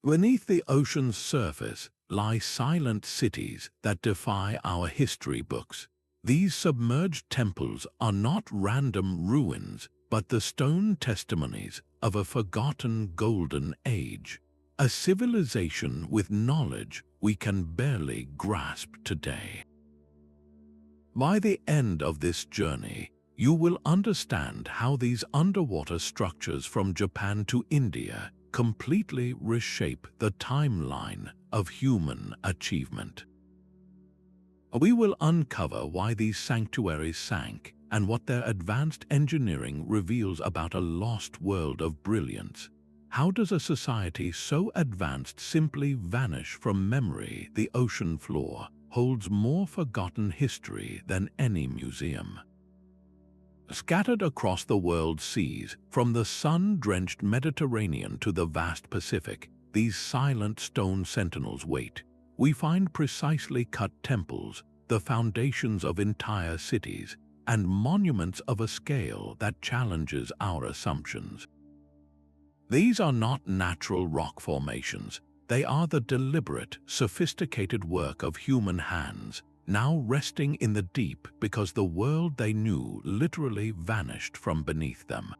Beneath the ocean's surface lie silent cities that defy our history books. These submerged temples are not random ruins, but the stone testimonies of a forgotten golden age, a civilization with knowledge we can barely grasp today. By the end of this journey, you will understand how these underwater structures from Japan to India completely reshape the timeline of human achievement. We will uncover why these sanctuaries sank and what their advanced engineering reveals about a lost world of brilliance. How does a society so advanced simply vanish from memory? The ocean floor holds more forgotten history than any museum. Scattered across the world's seas, from the sun-drenched Mediterranean to the vast Pacific, these silent stone sentinels wait. We find precisely cut temples, the foundations of entire cities, and monuments of a scale that challenges our assumptions. These are not natural rock formations. They are the deliberate, sophisticated work of human hands, now resting in the deep because the world they knew literally vanished from beneath them.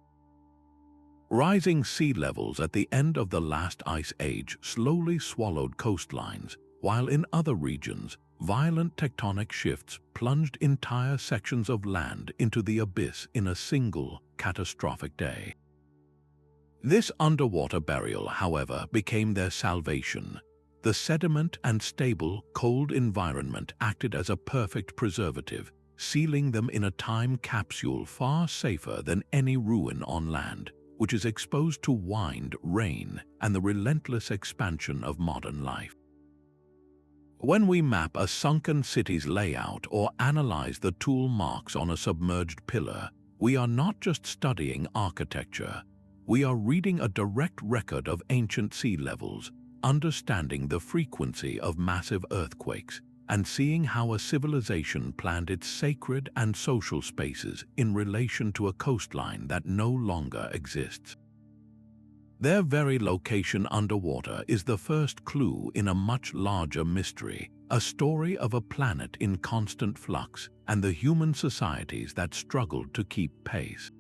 Rising sea levels at the end of the last ice age slowly swallowed coastlines, while in other regions, violent tectonic shifts plunged entire sections of land into the abyss in a single, catastrophic day. This underwater burial, however, became their salvation. The sediment and stable, cold environment acted as a perfect preservative, sealing them in a time capsule far safer than any ruin on land, which is exposed to wind, rain, and the relentless expansion of modern life. When we map a sunken city's layout or analyze the tool marks on a submerged pillar, we are not just studying architecture. We are reading a direct record of ancient sea levels, understanding the frequency of massive earthquakes, and seeing how a civilization planned its sacred and social spaces in relation to a coastline that no longer exists. Their very location underwater is the first clue in a much larger mystery, a story of a planet in constant flux and the human societies that struggled to keep pace.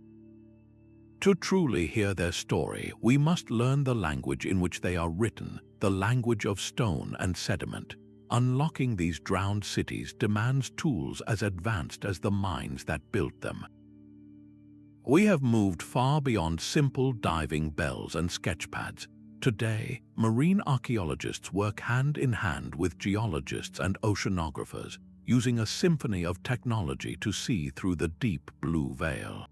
To truly hear their story, we must learn the language in which they are written, the language of stone and sediment. Unlocking these drowned cities demands tools as advanced as the minds that built them. We have moved far beyond simple diving bells and sketchpads. Today, marine archaeologists work hand in hand with geologists and oceanographers, using a symphony of technology to see through the deep blue veil.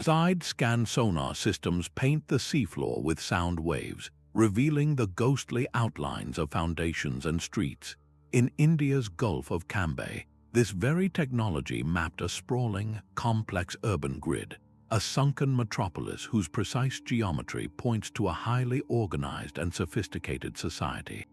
Side-scan sonar systems paint the seafloor with sound waves, revealing the ghostly outlines of foundations and streets. In India's Gulf of Cambay, this very technology mapped a sprawling, complex urban grid, a sunken metropolis whose precise geometry points to a highly organized and sophisticated society.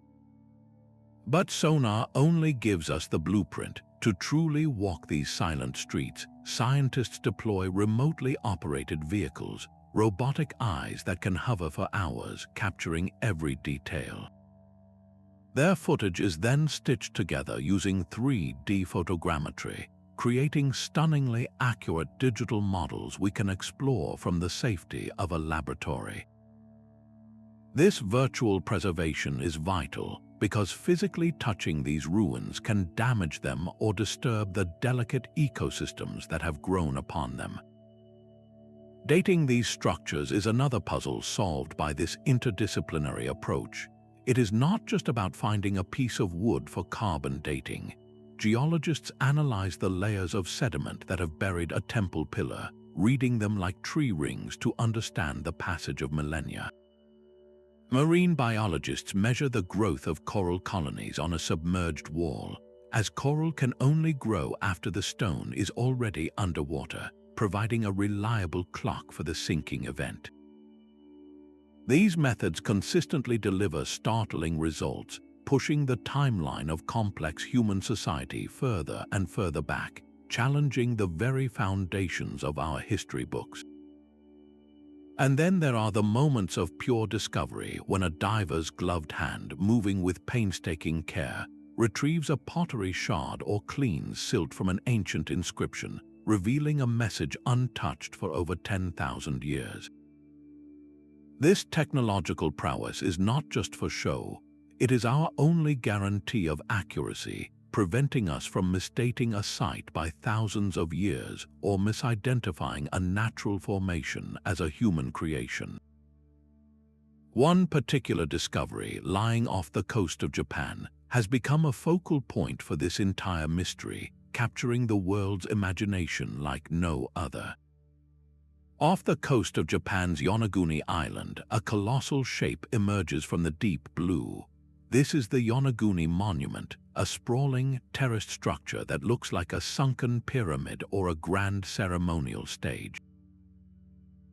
But sonar only gives us the blueprint. To truly walk these silent streets, scientists deploy remotely operated vehicles, robotic eyes that can hover for hours, capturing every detail. Their footage is then stitched together using 3D photogrammetry, creating stunningly accurate digital models we can explore from the safety of a laboratory. This virtual preservation is vital because physically touching these ruins can damage them or disturb the delicate ecosystems that have grown upon them. Dating these structures is another puzzle solved by this interdisciplinary approach. It is not just about finding a piece of wood for carbon dating. Geologists analyze the layers of sediment that have buried a temple pillar, reading them like tree rings to understand the passage of millennia. Marine biologists measure the growth of coral colonies on a submerged wall, as coral can only grow after the stone is already underwater, providing a reliable clock for the sinking event. These methods consistently deliver startling results, pushing the timeline of complex human society further and further back, challenging the very foundations of our history books. And then there are the moments of pure discovery when a diver's gloved hand, moving with painstaking care, retrieves a pottery shard or cleans silt from an ancient inscription, revealing a message untouched for over 10,000 years. This technological prowess is not just for show, it is our only guarantee of accuracy, preventing us from misdating a site by thousands of years or misidentifying a natural formation as a human creation. One particular discovery lying off the coast of Japan has become a focal point for this entire mystery, capturing the world's imagination like no other. Off the coast of Japan's Yonaguni Island, a colossal shape emerges from the deep blue. This is the Yonaguni Monument, a sprawling, terraced structure that looks like a sunken pyramid or a grand ceremonial stage.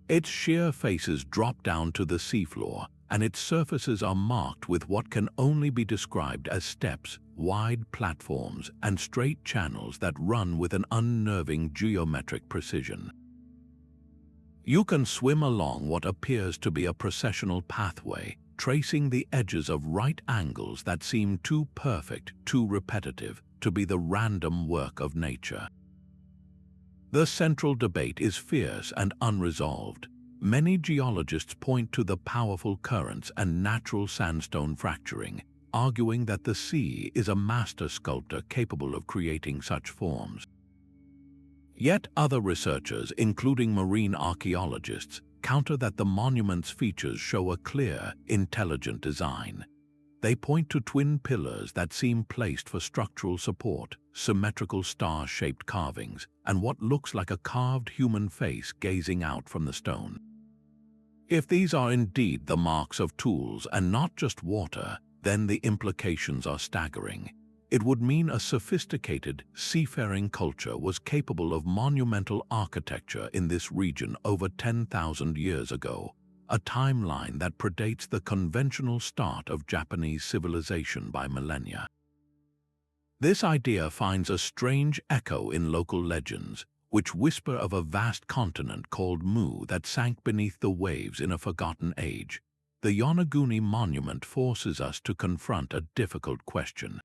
Its sheer faces drop down to the seafloor, and its surfaces are marked with what can only be described as steps, wide platforms, and straight channels that run with an unnerving geometric precision. You can swim along what appears to be a processional pathway, tracing the edges of right angles that seem too perfect, too repetitive, to be the random work of nature. The central debate is fierce and unresolved. Many geologists point to the powerful currents and natural sandstone fracturing, arguing that the sea is a master sculptor capable of creating such forms. Yet other researchers, including marine archaeologists, counter that the monument's features show a clear, intelligent design. They point to twin pillars that seem placed for structural support, symmetrical star-shaped carvings, and what looks like a carved human face gazing out from the stone. If these are indeed the marks of tools and not just water, then the implications are staggering. It would mean a sophisticated, seafaring culture was capable of monumental architecture in this region over 10,000 years ago, a timeline that predates the conventional start of Japanese civilization by millennia. This idea finds a strange echo in local legends, which whisper of a vast continent called Mu that sank beneath the waves in a forgotten age. The Yonaguni monument forces us to confront a difficult question.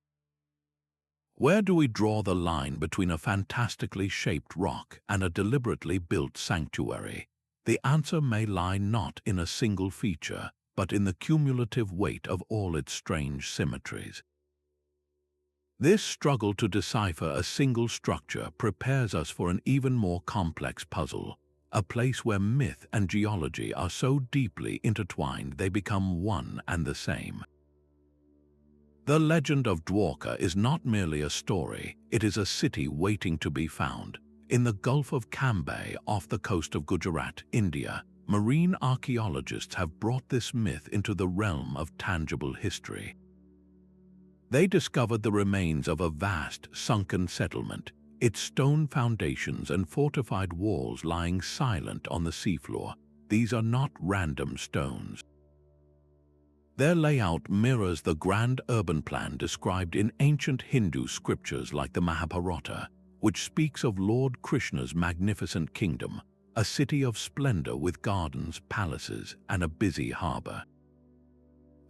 Where do we draw the line between a fantastically shaped rock and a deliberately built sanctuary? The answer may lie not in a single feature, but in the cumulative weight of all its strange symmetries. This struggle to decipher a single structure prepares us for an even more complex puzzle, a place where myth and geology are so deeply intertwined they become one and the same. The legend of Dwarka is not merely a story, it is a city waiting to be found. In the Gulf of Cambay, off the coast of Gujarat, India, marine archaeologists have brought this myth into the realm of tangible history. They discovered the remains of a vast, sunken settlement, its stone foundations and fortified walls lying silent on the seafloor. These are not random stones. Their layout mirrors the grand urban plan described in ancient Hindu scriptures like the Mahabalipuram, which speaks of Lord Krishna's magnificent kingdom, a city of splendor with gardens, palaces, and a busy harbor.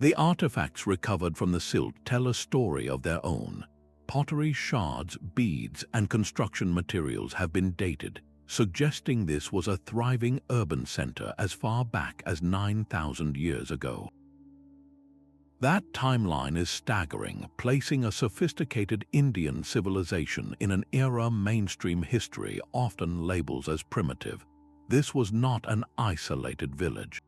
The artifacts recovered from the silt tell a story of their own. Pottery shards, beads, and construction materials have been dated, suggesting this was a thriving urban center as far back as 9,000 years ago. That timeline is staggering, placing a sophisticated Indian civilization in an era mainstream history often labels as primitive. This was not an isolated village.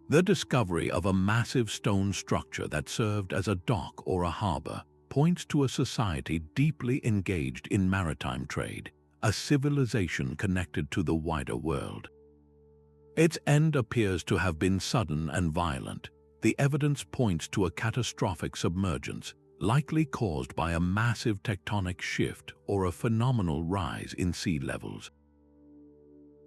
The discovery of a massive stone structure that served as a dock or a harbor points to a society deeply engaged in maritime trade, a civilization connected to the wider world. Its end appears to have been sudden and violent. The evidence points to a catastrophic submergence, likely caused by a massive tectonic shift or a phenomenal rise in sea levels.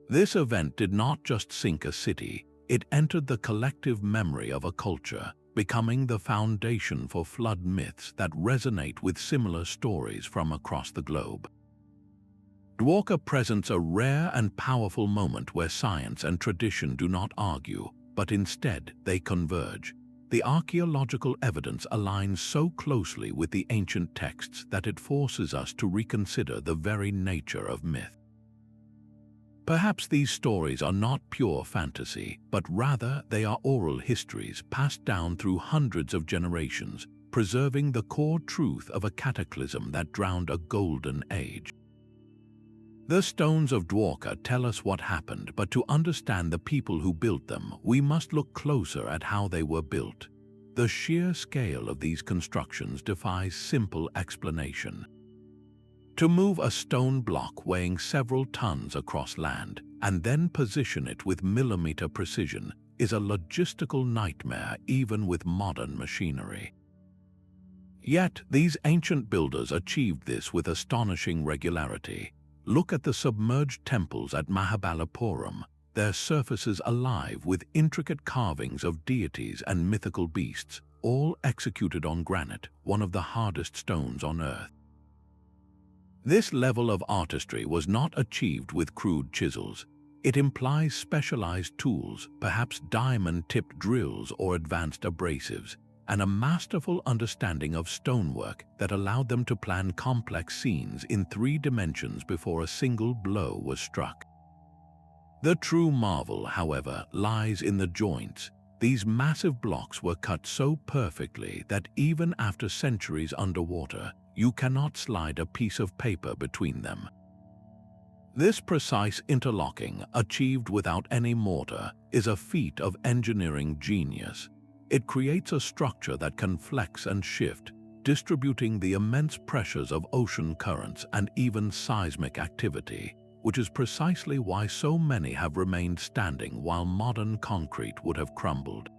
This event did not just sink a city, it entered the collective memory of a culture, becoming the foundation for flood myths that resonate with similar stories from across the globe. Dwarka presents a rare and powerful moment where science and tradition do not argue, but instead they converge. The archaeological evidence aligns so closely with the ancient texts that it forces us to reconsider the very nature of myth. Perhaps these stories are not pure fantasy, but rather they are oral histories passed down through hundreds of generations, preserving the core truth of a cataclysm that drowned a golden age. The stones of Dwarka tell us what happened, but to understand the people who built them, we must look closer at how they were built. The sheer scale of these constructions defies simple explanation. To move a stone block weighing several tons across land and then position it with millimeter precision is a logistical nightmare even with modern machinery. Yet, these ancient builders achieved this with astonishing regularity. Look at the submerged temples at Mahabalipuram, their surfaces alive with intricate carvings of deities and mythical beasts, all executed on granite, one of the hardest stones on Earth. This level of artistry was not achieved with crude chisels. It implies specialized tools, perhaps diamond-tipped drills or advanced abrasives, and a masterful understanding of stonework that allowed them to plan complex scenes in 3 dimensions before a single blow was struck. The true marvel, however, lies in the joints. These massive blocks were cut so perfectly that even after centuries underwater, you cannot slide a piece of paper between them. This precise interlocking, achieved without any mortar, is a feat of engineering genius. It creates a structure that can flex and shift, distributing the immense pressures of ocean currents and even seismic activity, which is precisely why so many have remained standing while modern concrete would have crumbled.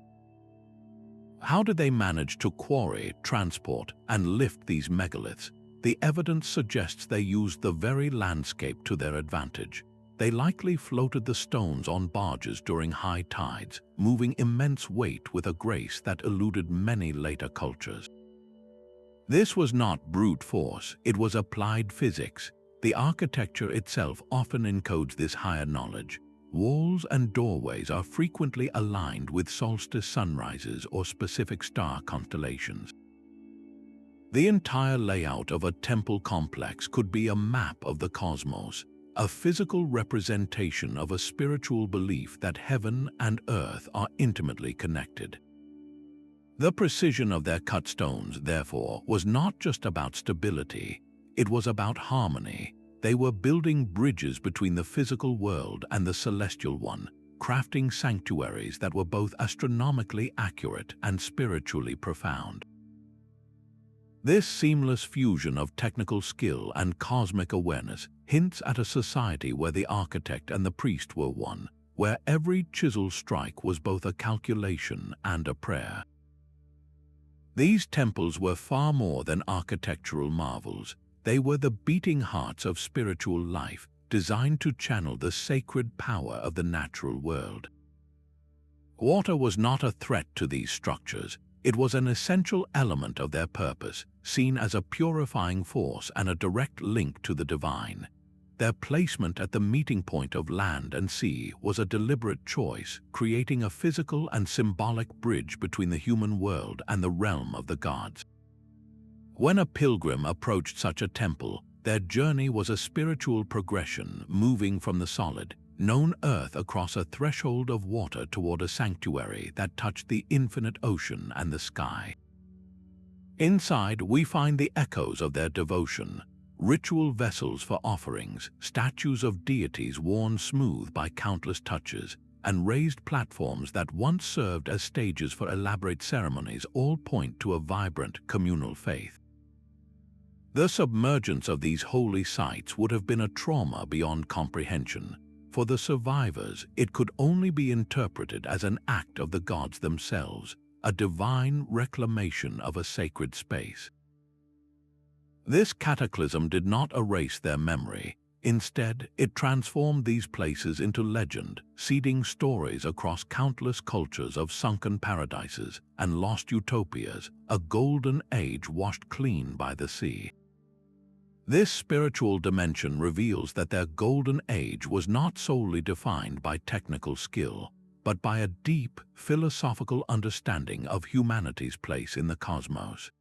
How did they manage to quarry, transport, and lift these megaliths? The evidence suggests they used the very landscape to their advantage. They likely floated the stones on barges during high tides, moving immense weight with a grace that eluded many later cultures. This was not brute force, it was applied physics. The architecture itself often encodes this higher knowledge. Walls and doorways are frequently aligned with solstice sunrises or specific star constellations. The entire layout of a temple complex could be a map of the cosmos, a physical representation of a spiritual belief that heaven and earth are intimately connected. The precision of their cut stones, therefore, was not just about stability, it was about harmony. They were building bridges between the physical world and the celestial one, crafting sanctuaries that were both astronomically accurate and spiritually profound. This seamless fusion of technical skill and cosmic awareness hints at a society where the architect and the priest were one, where every chisel strike was both a calculation and a prayer. These temples were far more than architectural marvels. They were the beating hearts of spiritual life, designed to channel the sacred power of the natural world. Water was not a threat to these structures. It was an essential element of their purpose, seen as a purifying force and a direct link to the divine. Their placement at the meeting point of land and sea was a deliberate choice, creating a physical and symbolic bridge between the human world and the realm of the gods. When a pilgrim approached such a temple, their journey was a spiritual progression, moving from the solid, known earth across a threshold of water toward a sanctuary that touched the infinite ocean and the sky. Inside, we find the echoes of their devotion, ritual vessels for offerings, statues of deities worn smooth by countless touches, and raised platforms that once served as stages for elaborate ceremonies all point to a vibrant communal faith. The submergence of these holy sites would have been a trauma beyond comprehension. For the survivors, it could only be interpreted as an act of the gods themselves, a divine reclamation of a sacred space. This cataclysm did not erase their memory. Instead, it transformed these places into legend, seeding stories across countless cultures of sunken paradises and lost utopias, a golden age washed clean by the sea. This spiritual dimension reveals that their golden age was not solely defined by technical skill, but by a deep philosophical understanding of humanity's place in the cosmos.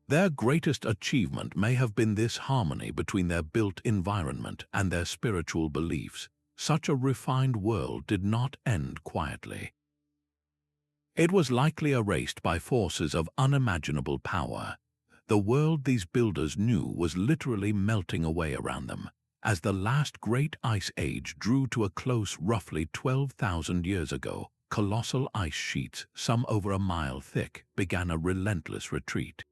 Their greatest achievement may have been this harmony between their built environment and their spiritual beliefs. Such a refined world did not end quietly. It was likely erased by forces of unimaginable power. The world these builders knew was literally melting away around them. As the last great ice age drew to a close roughly 12,000 years ago, colossal ice sheets, some over a mile thick, began a relentless retreat.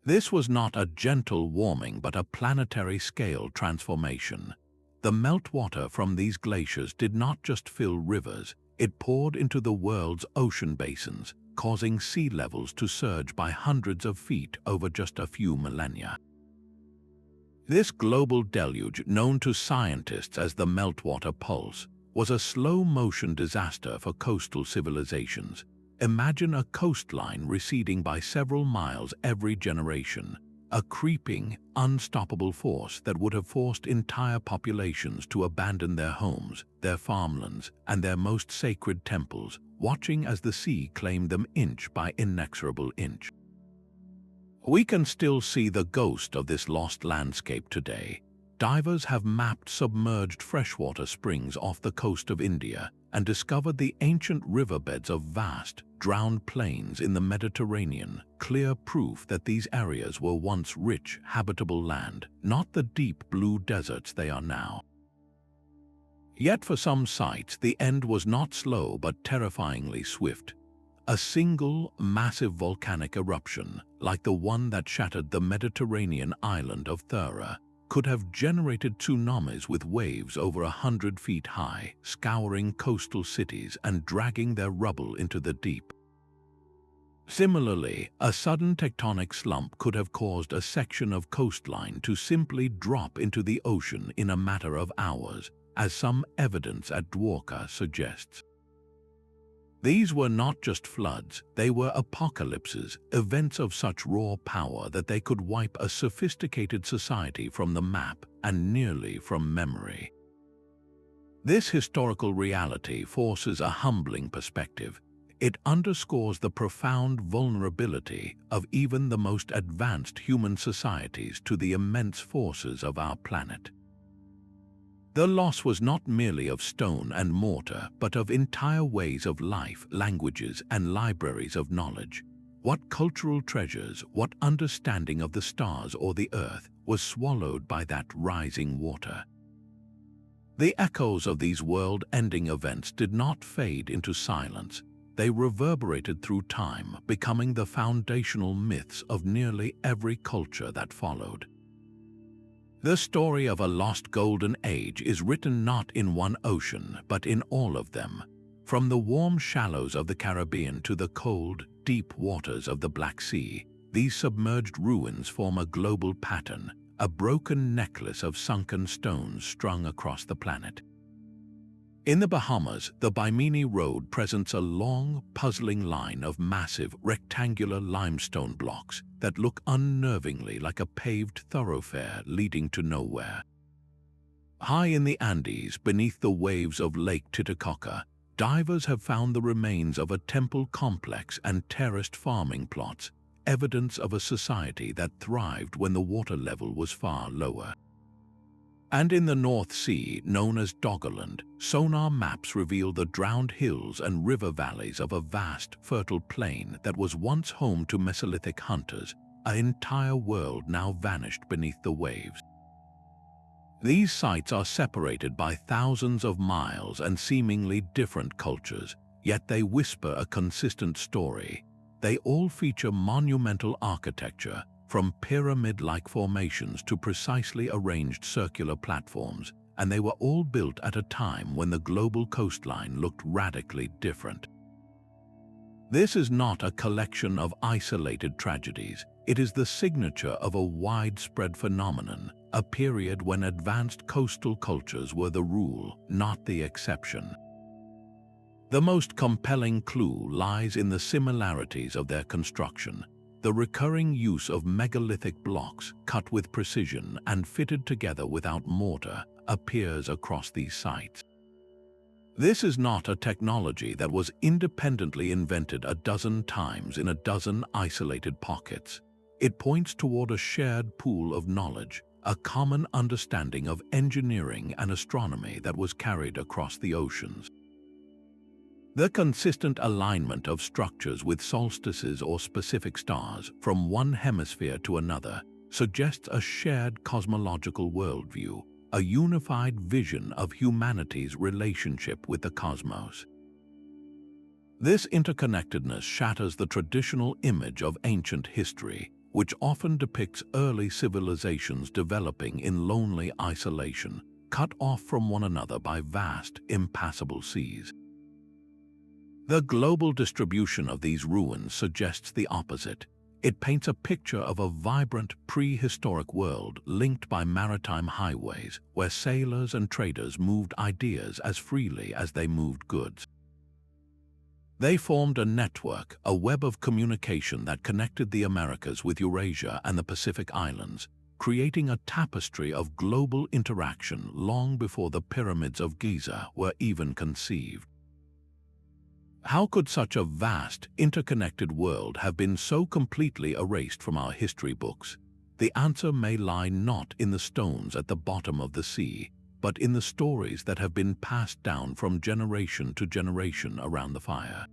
This was not a gentle warming but a planetary-scale transformation. The meltwater from these glaciers did not just fill rivers, it poured into the world's ocean basins, causing sea levels to surge by hundreds of feet over just a few millennia. This global deluge, known to scientists as the meltwater pulse, was a slow-motion disaster for coastal civilizations. Imagine a coastline receding by several miles every generation, a creeping, unstoppable force that would have forced entire populations to abandon their homes, their farmlands, and their most sacred temples, watching as the sea claimed them inch by inexorable inch. We can still see the ghost of this lost landscape today. Divers have mapped submerged freshwater springs off the coast of India and discovered the ancient riverbeds of vast, drowned plains in the Mediterranean, clear proof that these areas were once rich, habitable land, not the deep blue deserts they are now. Yet for some sites, the end was not slow but terrifyingly swift. A single, massive volcanic eruption, like the one that shattered the Mediterranean island of Thera, could have generated tsunamis with waves over 100 feet high, scouring coastal cities and dragging their rubble into the deep. Similarly, a sudden tectonic slump could have caused a section of coastline to simply drop into the ocean in a matter of hours, as some evidence at Dwarka suggests. These were not just floods, they were apocalypses, events of such raw power that they could wipe a sophisticated society from the map and nearly from memory. This historical reality forces a humbling perspective. It underscores the profound vulnerability of even the most advanced human societies to the immense forces of our planet. The loss was not merely of stone and mortar, but of entire ways of life, languages, and libraries of knowledge. What cultural treasures, what understanding of the stars or the earth was swallowed by that rising water? The echoes of these world-ending events did not fade into silence. They reverberated through time, becoming the foundational myths of nearly every culture that followed. The story of a lost golden age is written not in one ocean, but in all of them. From the warm shallows of the Caribbean to the cold, deep waters of the Black Sea, these submerged ruins form a global pattern, a broken necklace of sunken stones strung across the planet. In the Bahamas, the Bimini Road presents a long, puzzling line of massive, rectangular limestone blocks that look unnervingly like a paved thoroughfare leading to nowhere. High in the Andes, beneath the waves of Lake Titicaca, divers have found the remains of a temple complex and terraced farming plots, evidence of a society that thrived when the water level was far lower. And in the North Sea, known as Doggerland, sonar maps reveal the drowned hills and river valleys of a vast, fertile plain that was once home to Mesolithic hunters, an entire world now vanished beneath the waves. These sites are separated by thousands of miles and seemingly different cultures, yet they whisper a consistent story. They all feature monumental architecture, from pyramid-like formations to precisely arranged circular platforms, and they were all built at a time when the global coastline looked radically different. This is not a collection of isolated tragedies. It is the signature of a widespread phenomenon, a period when advanced coastal cultures were the rule, not the exception. The most compelling clue lies in the similarities of their construction. the recurring use of megalithic blocks cut with precision and fitted together without mortar appears across these sites. This is not a technology that was independently invented a dozen times in a dozen isolated pockets. It points toward a shared pool of knowledge, a common understanding of engineering and astronomy that was carried across the oceans. The consistent alignment of structures with solstices or specific stars from one hemisphere to another suggests a shared cosmological worldview, a unified vision of humanity's relationship with the cosmos. This interconnectedness shatters the traditional image of ancient history, which often depicts early civilizations developing in lonely isolation, cut off from one another by vast, impassable seas. The global distribution of these ruins suggests the opposite. It paints a picture of a vibrant, prehistoric world linked by maritime highways, where sailors and traders moved ideas as freely as they moved goods. They formed a network, a web of communication that connected the Americas with Eurasia and the Pacific Islands, creating a tapestry of global interaction long before the pyramids of Giza were even conceived. How could such a vast, interconnected world have been so completely erased from our history books? The answer may lie not in the stones at the bottom of the sea, but in the stories that have been passed down from generation to generation around the fire.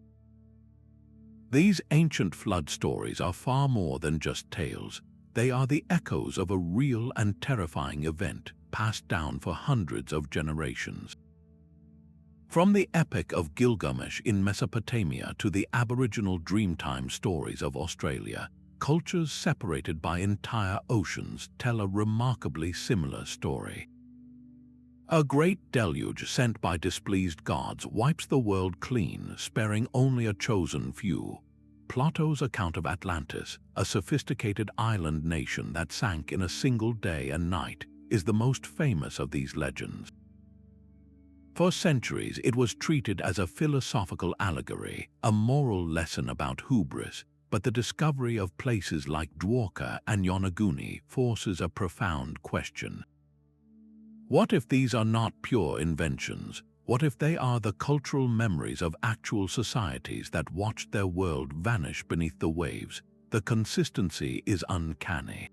These ancient flood stories are far more than just tales. They are the echoes of a real and terrifying event passed down for hundreds of generations. From the Epic of Gilgamesh in Mesopotamia to the Aboriginal Dreamtime stories of Australia, cultures separated by entire oceans tell a remarkably similar story. A great deluge sent by displeased gods wipes the world clean, sparing only a chosen few. Plato's account of Atlantis, a sophisticated island nation that sank in a single day and night, is the most famous of these legends. For centuries, it was treated as a philosophical allegory, a moral lesson about hubris, but the discovery of places like Dwarka and Yonaguni forces a profound question. What if these are not pure inventions? What if they are the cultural memories of actual societies that watched their world vanish beneath the waves? The consistency is uncanny.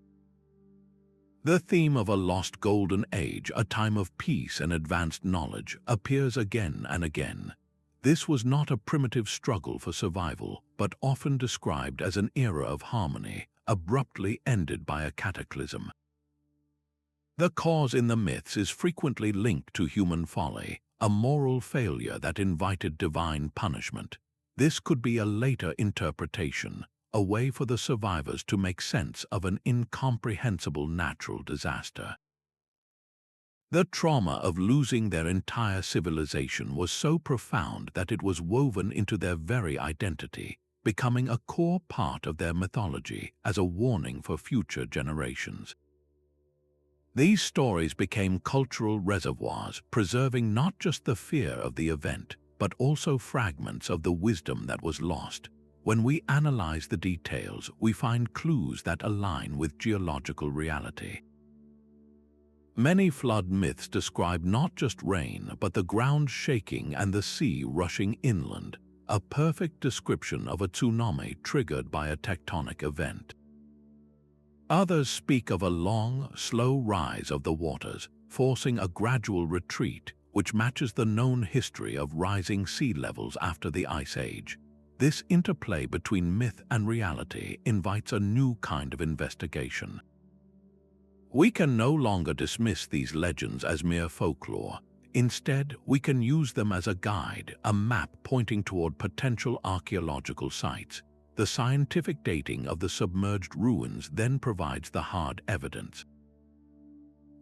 The theme of a lost golden age, a time of peace and advanced knowledge, appears again and again. This was not a primitive struggle for survival, but often described as an era of harmony, abruptly ended by a cataclysm. The cause in the myths is frequently linked to human folly, a moral failure that invited divine punishment. This could be a later interpretation, a way for the survivors to make sense of an incomprehensible natural disaster. The trauma of losing their entire civilization was so profound that it was woven into their very identity, becoming a core part of their mythology as a warning for future generations. These stories became cultural reservoirs, preserving not just the fear of the event, but also fragments of the wisdom that was lost. When we analyze the details, we find clues that align with geological reality. Many flood myths describe not just rain, but the ground shaking and the sea rushing inland, a perfect description of a tsunami triggered by a tectonic event. Others speak of a long, slow rise of the waters, forcing a gradual retreat, which matches the known history of rising sea levels after the Ice Age. This interplay between myth and reality invites a new kind of investigation. We can no longer dismiss these legends as mere folklore. Instead, we can use them as a guide, a map pointing toward potential archaeological sites. The scientific dating of the submerged ruins then provides the hard evidence.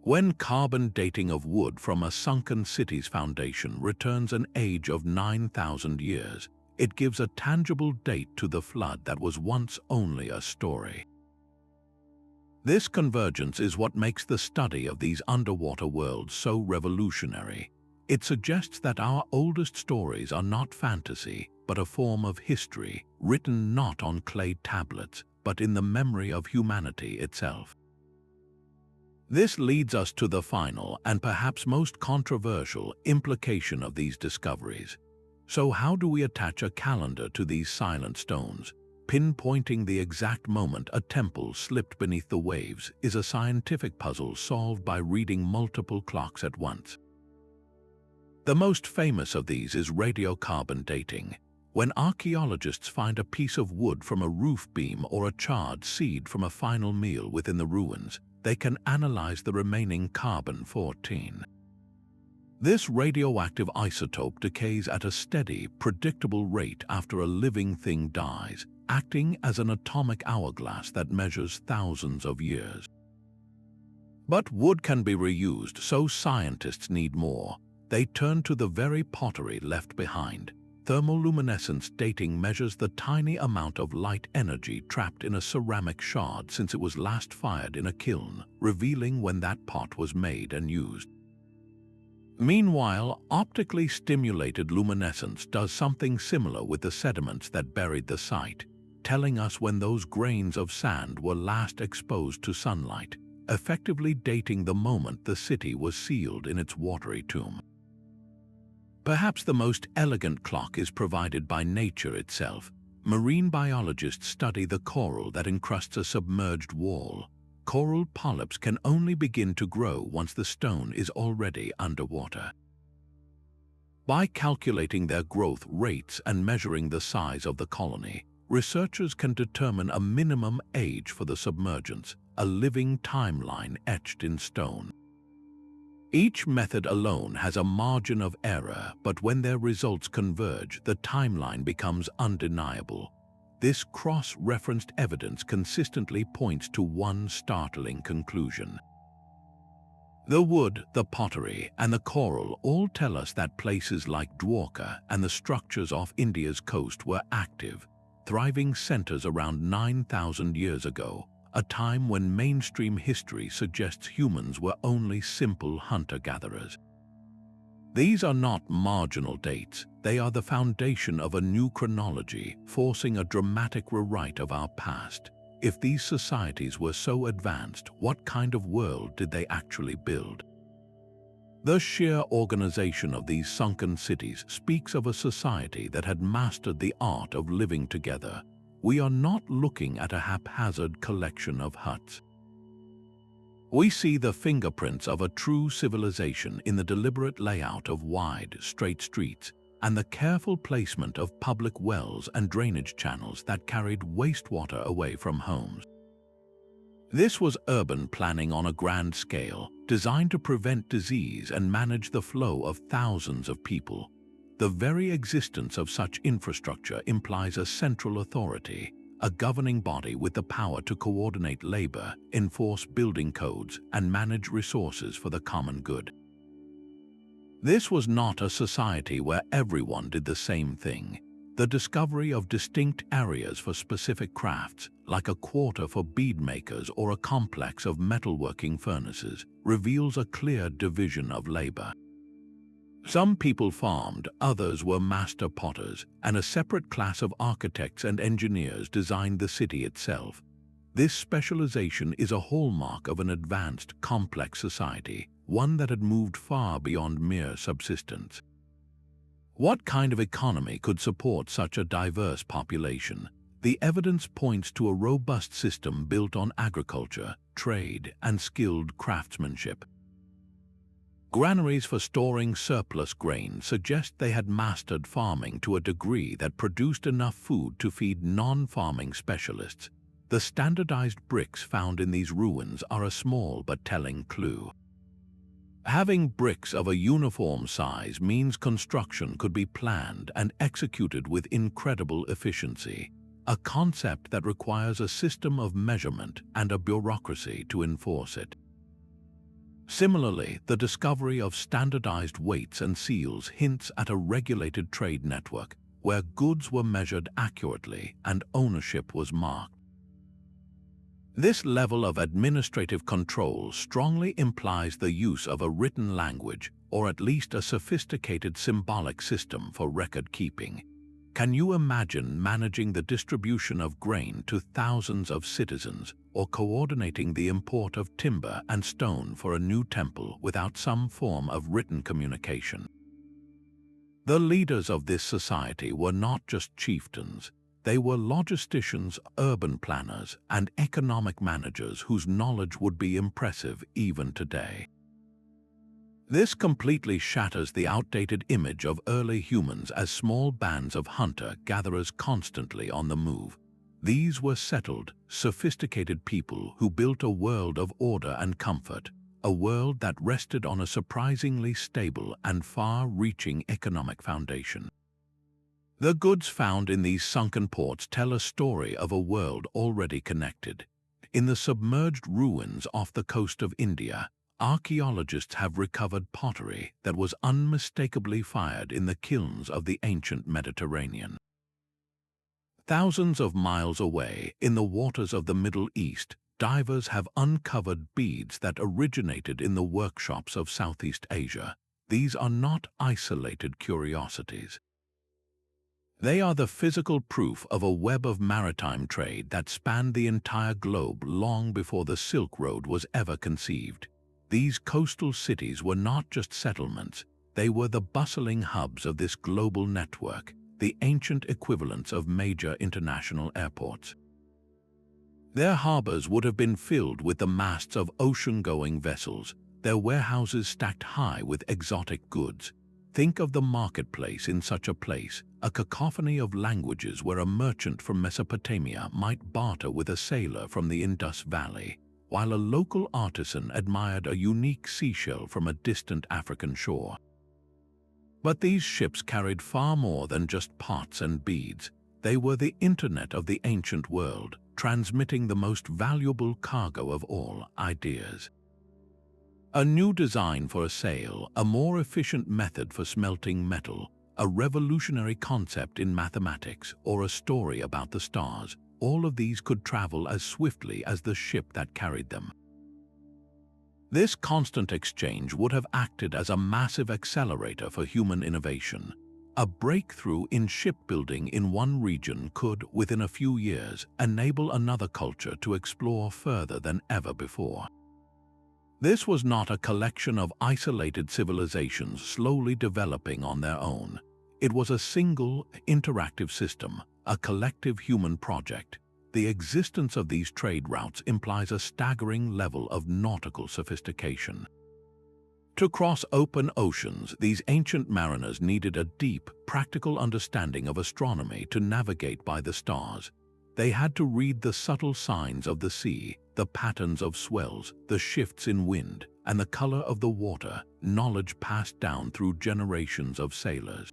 When carbon dating of wood from a sunken city's foundation returns an age of 9,000 years, it gives a tangible date to the flood that was once only a story. This convergence is what makes the study of these underwater worlds so revolutionary. It suggests that our oldest stories are not fantasy, but a form of history, written not on clay tablets, but in the memory of humanity itself. This leads us to the final and perhaps most controversial implication of these discoveries. So how do we attach a calendar to these silent stones? Pinpointing the exact moment a temple slipped beneath the waves is a scientific puzzle solved by reading multiple clocks at once. The most famous of these is radiocarbon dating. When archaeologists find a piece of wood from a roof beam or a charred seed from a final meal within the ruins, they can analyze the remaining carbon-14. This radioactive isotope decays at a steady, predictable rate after a living thing dies, acting as an atomic hourglass that measures thousands of years. But wood can be reused, so scientists need more. They turn to the very pottery left behind. Thermoluminescence dating measures the tiny amount of light energy trapped in a ceramic shard since it was last fired in a kiln, revealing when that pot was made and used. Meanwhile, optically stimulated luminescence does something similar with the sediments that buried the site, telling us when those grains of sand were last exposed to sunlight, effectively dating the moment the city was sealed in its watery tomb. Perhaps the most elegant clock is provided by nature itself. Marine biologists study the coral that encrusts a submerged wall. Coral polyps can only begin to grow once the stone is already underwater. By calculating their growth rates and measuring the size of the colony, researchers can determine a minimum age for the submergence, a living timeline etched in stone. Each method alone has a margin of error, but when their results converge, the timeline becomes undeniable. This cross-referenced evidence consistently points to one startling conclusion. The wood, the pottery, and the coral all tell us that places like Dwarka and the structures off India's coast were active, thriving centers around 9,000 years ago, a time when mainstream history suggests humans were only simple hunter-gatherers. These are not marginal dates, they are the foundation of a new chronology, forcing a dramatic rewrite of our past. If these societies were so advanced, what kind of world did they actually build? The sheer organization of these sunken cities speaks of a society that had mastered the art of living together. We are not looking at a haphazard collection of huts. We see the fingerprints of a true civilization in the deliberate layout of wide, straight streets and the careful placement of public wells and drainage channels that carried wastewater away from homes. This was urban planning on a grand scale, designed to prevent disease and manage the flow of thousands of people. The very existence of such infrastructure implies a central authority, a governing body with the power to coordinate labor, enforce building codes, and manage resources for the common good. This was not a society where everyone did the same thing. The discovery of distinct areas for specific crafts, like a quarter for bead makers or a complex of metalworking furnaces, reveals a clear division of labor. Some people farmed, others were master potters, and a separate class of architects and engineers designed the city itself. This specialization is a hallmark of an advanced, complex society, one that had moved far beyond mere subsistence. What kind of economy could support such a diverse population? The evidence points to a robust system built on agriculture, trade, and skilled craftsmanship. Granaries for storing surplus grain suggest they had mastered farming to a degree that produced enough food to feed non-farming specialists. The standardized bricks found in these ruins are a small but telling clue. Having bricks of a uniform size means construction could be planned and executed with incredible efficiency, a concept that requires a system of measurement and a bureaucracy to enforce it. Similarly, the discovery of standardized weights and seals hints at a regulated trade network where goods were measured accurately and ownership was marked. This level of administrative control strongly implies the use of a written language, or at least a sophisticated symbolic system for record keeping. Can you imagine managing the distribution of grain to thousands of citizens, or coordinating the import of timber and stone for a new temple without some form of written communication? The leaders of this society were not just chieftains. They were logisticians, urban planners, and economic managers whose knowledge would be impressive even today. This completely shatters the outdated image of early humans as small bands of hunter-gatherers constantly on the move. These were settled, sophisticated people who built a world of order and comfort, a world that rested on a surprisingly stable and far-reaching economic foundation. The goods found in these sunken ports tell a story of a world already connected. In the submerged ruins off the coast of India, archaeologists have recovered pottery that was unmistakably fired in the kilns of the ancient Mediterranean. Thousands of miles away, in the waters of the Middle East, divers have uncovered beads that originated in the workshops of Southeast Asia. These are not isolated curiosities. They are the physical proof of a web of maritime trade that spanned the entire globe long before the Silk Road was ever conceived. These coastal cities were not just settlements, they were the bustling hubs of this global network, the ancient equivalents of major international airports. Their harbors would have been filled with the masts of ocean-going vessels, their warehouses stacked high with exotic goods. Think of the marketplace in such a place, a cacophony of languages where a merchant from Mesopotamia might barter with a sailor from the Indus Valley, while a local artisan admired a unique seashell from a distant African shore. But these ships carried far more than just pots and beads. They were the internet of the ancient world, transmitting the most valuable cargo of all, ideas. A new design for a sail, a more efficient method for smelting metal, a revolutionary concept in mathematics, or a story about the stars, all of these could travel as swiftly as the ship that carried them. This constant exchange would have acted as a massive accelerator for human innovation. A breakthrough in shipbuilding in one region could, within a few years, enable another culture to explore further than ever before. This was not a collection of isolated civilizations slowly developing on their own. It was a single, interactive system, a collective human project. The existence of these trade routes implies a staggering level of nautical sophistication. To cross open oceans, these ancient mariners needed a deep, practical understanding of astronomy to navigate by the stars. They had to read the subtle signs of the sea, the patterns of swells, the shifts in wind, and the color of the water, knowledge passed down through generations of sailors.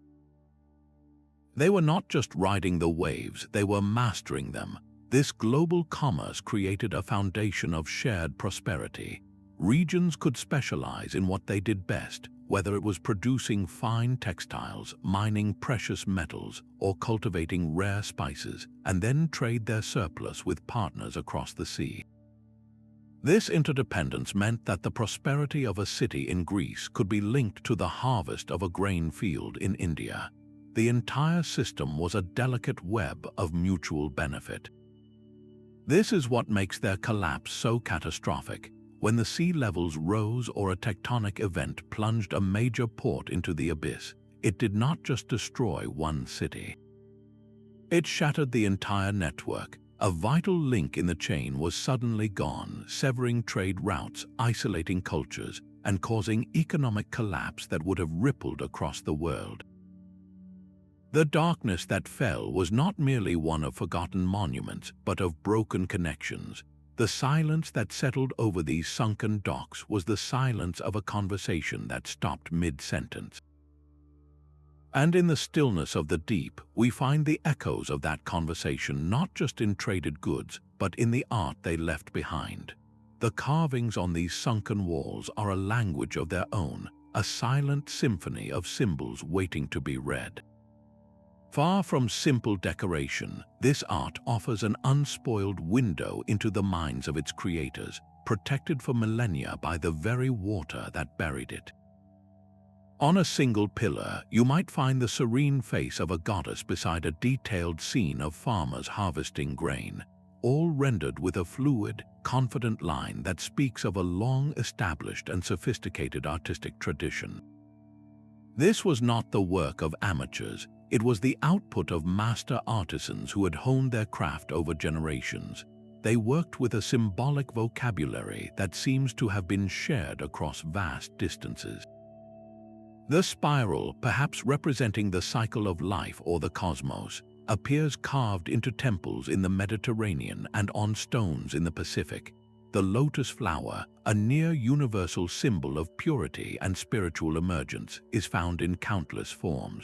They were not just riding the waves, they were mastering them. This global commerce created a foundation of shared prosperity. Regions could specialize in what they did best, whether it was producing fine textiles, mining precious metals, or cultivating rare spices, and then trade their surplus with partners across the sea. This interdependence meant that the prosperity of a city in Greece could be linked to the harvest of a grain field in India. The entire system was a delicate web of mutual benefit. This is what makes their collapse so catastrophic. When the sea levels rose or a tectonic event plunged a major port into the abyss, it did not just destroy one city. It shattered the entire network. A vital link in the chain was suddenly gone, severing trade routes, isolating cultures, and causing economic collapse that would have rippled across the world. The darkness that fell was not merely one of forgotten monuments, but of broken connections. The silence that settled over these sunken docks was the silence of a conversation that stopped mid-sentence. And in the stillness of the deep, we find the echoes of that conversation not just in traded goods, but in the art they left behind. The carvings on these sunken walls are a language of their own, a silent symphony of symbols waiting to be read. Far from simple decoration, this art offers an unspoiled window into the minds of its creators, protected for millennia by the very water that buried it. On a single pillar, you might find the serene face of a goddess beside a detailed scene of farmers harvesting grain, all rendered with a fluid, confident line that speaks of a long-established and sophisticated artistic tradition. This was not the work of amateurs, it was the output of master artisans who had honed their craft over generations. They worked with a symbolic vocabulary that seems to have been shared across vast distances. The spiral, perhaps representing the cycle of life or the cosmos, appears carved into temples in the Mediterranean and on stones in the Pacific. The lotus flower, a near-universal symbol of purity and spiritual emergence, is found in countless forms.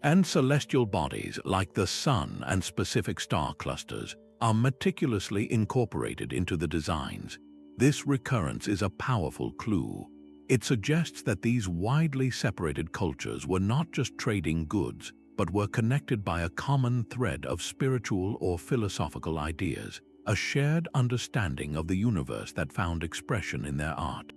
And celestial bodies, like the sun and specific star clusters, are meticulously incorporated into the designs. This recurrence is a powerful clue. It suggests that these widely separated cultures were not just trading goods, but were connected by a common thread of spiritual or philosophical ideas, a shared understanding of the universe that found expression in their art.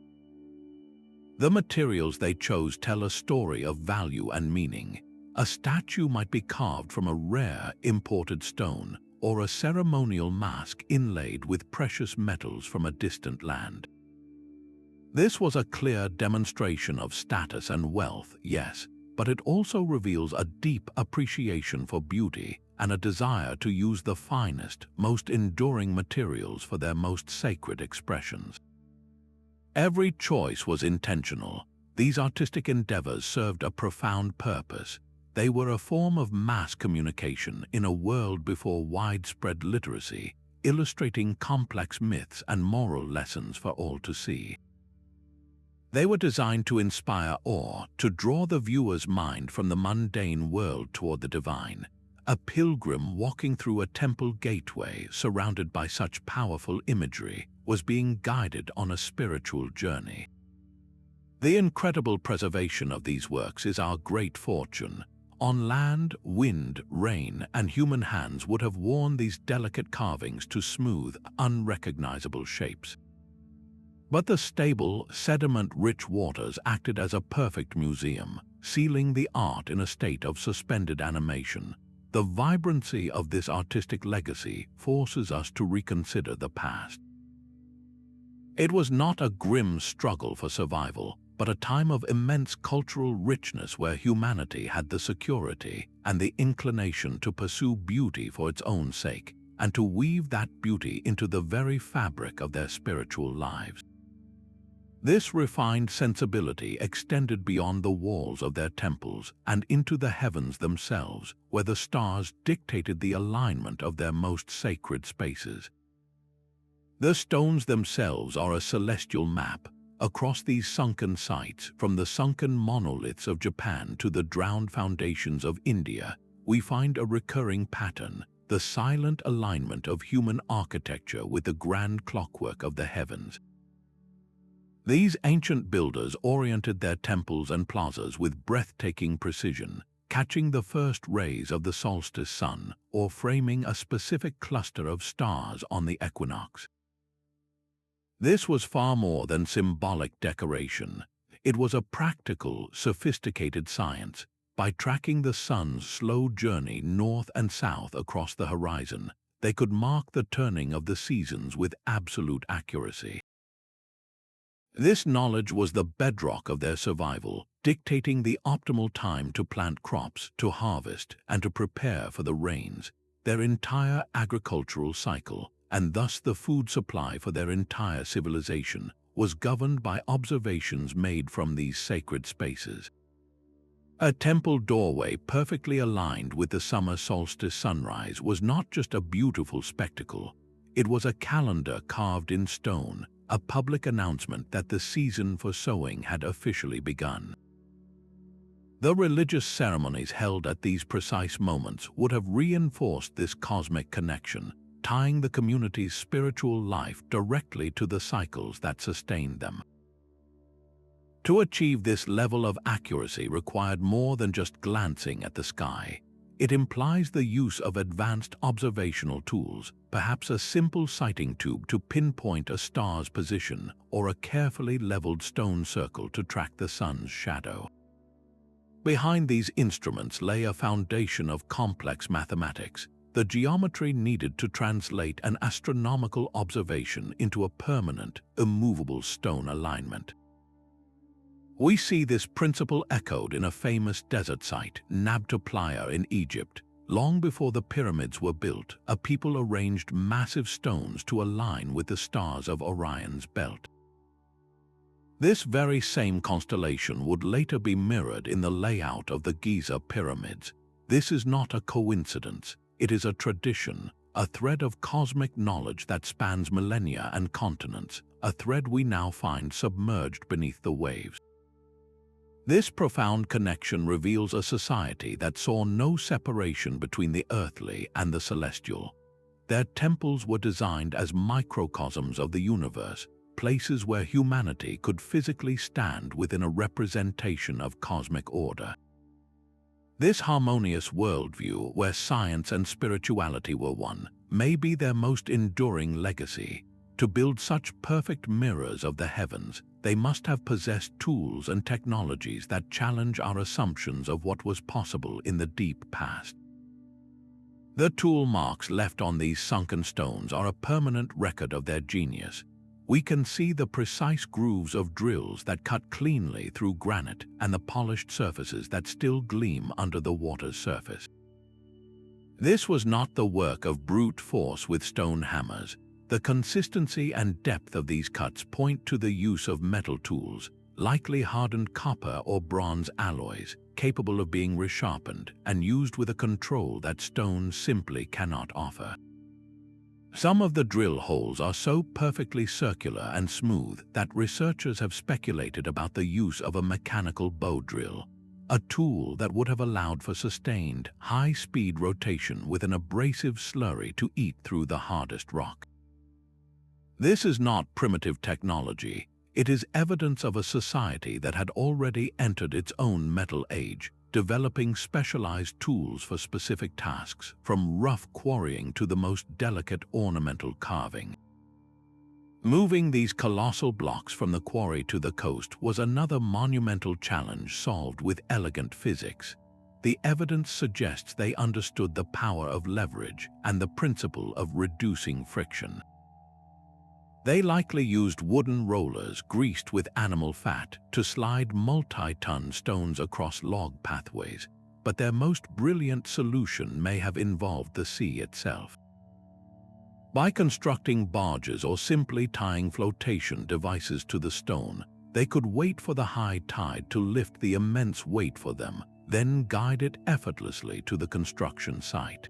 The materials they chose tell a story of value and meaning. A statue might be carved from a rare, imported stone, or a ceremonial mask inlaid with precious metals from a distant land. This was a clear demonstration of status and wealth, yes, but it also reveals a deep appreciation for beauty and a desire to use the finest, most enduring materials for their most sacred expressions. Every choice was intentional. These artistic endeavors served a profound purpose. They were a form of mass communication in a world before widespread literacy, illustrating complex myths and moral lessons for all to see. They were designed to inspire awe, to draw the viewer's mind from the mundane world toward the divine. A pilgrim walking through a temple gateway surrounded by such powerful imagery was being guided on a spiritual journey. The incredible preservation of these works is our great fortune. On land, wind, rain, and human hands would have worn these delicate carvings to smooth, unrecognizable shapes. But the stable, sediment-rich waters acted as a perfect museum, sealing the art in a state of suspended animation. The vibrancy of this artistic legacy forces us to reconsider the past. It was not a grim struggle for survival, but a time of immense cultural richness where humanity had the security and the inclination to pursue beauty for its own sake, and to weave that beauty into the very fabric of their spiritual lives. This refined sensibility extended beyond the walls of their temples and into the heavens themselves, where the stars dictated the alignment of their most sacred spaces. The stones themselves are a celestial map. Across these sunken sites, from the sunken monoliths of Japan to the drowned foundations of India, we find a recurring pattern, the silent alignment of human architecture with the grand clockwork of the heavens. These ancient builders oriented their temples and plazas with breathtaking precision, catching the first rays of the solstice sun or framing a specific cluster of stars on the equinox. This was far more than symbolic decoration. It was a practical, sophisticated science. By tracking the sun's slow journey north and south across the horizon, they could mark the turning of the seasons with absolute accuracy. This knowledge was the bedrock of their survival, dictating the optimal time to plant crops, to harvest, and to prepare for the rains. Their entire agricultural cycle, and thus the food supply for their entire civilization, was governed by observations made from these sacred spaces. A temple doorway perfectly aligned with the summer solstice sunrise was not just a beautiful spectacle. It was a calendar carved in stone, a public announcement that the season for sowing had officially begun. The religious ceremonies held at these precise moments would have reinforced this cosmic connection, tying the community's spiritual life directly to the cycles that sustained them. To achieve this level of accuracy required more than just glancing at the sky. It implies the use of advanced observational tools, perhaps a simple sighting tube to pinpoint a star's position or a carefully leveled stone circle to track the sun's shadow. Behind these instruments lay a foundation of complex mathematics, the geometry needed to translate an astronomical observation into a permanent, immovable stone alignment. We see this principle echoed in a famous desert site, Nabta Playa in Egypt. Long before the pyramids were built, a people arranged massive stones to align with the stars of Orion's belt. This very same constellation would later be mirrored in the layout of the Giza pyramids. This is not a coincidence. It is a tradition, a thread of cosmic knowledge that spans millennia and continents, a thread we now find submerged beneath the waves. This profound connection reveals a society that saw no separation between the earthly and the celestial. Their temples were designed as microcosms of the universe, places where humanity could physically stand within a representation of cosmic order. This harmonious worldview, where science and spirituality were one, may be their most enduring legacy. To build such perfect mirrors of the heavens, they must have possessed tools and technologies that challenge our assumptions of what was possible in the deep past. The tool marks left on these sunken stones are a permanent record of their genius. We can see the precise grooves of drills that cut cleanly through granite and the polished surfaces that still gleam under the water's surface. This was not the work of brute force with stone hammers. The consistency and depth of these cuts point to the use of metal tools, likely hardened copper or bronze alloys, capable of being resharpened and used with a control that stone simply cannot offer. Some of the drill holes are so perfectly circular and smooth that researchers have speculated about the use of a mechanical bow drill, a tool that would have allowed for sustained, high-speed rotation with an abrasive slurry to eat through the hardest rock. This is not primitive technology. It is evidence of a society that had already entered its own metal age, developing specialized tools for specific tasks, from rough quarrying to the most delicate ornamental carving. Moving these colossal blocks from the quarry to the coast was another monumental challenge solved with elegant physics. The evidence suggests they understood the power of leverage and the principle of reducing friction. They likely used wooden rollers greased with animal fat to slide multi-ton stones across log pathways, but their most brilliant solution may have involved the sea itself. By constructing barges or simply tying flotation devices to the stone, they could wait for the high tide to lift the immense weight for them, then guide it effortlessly to the construction site.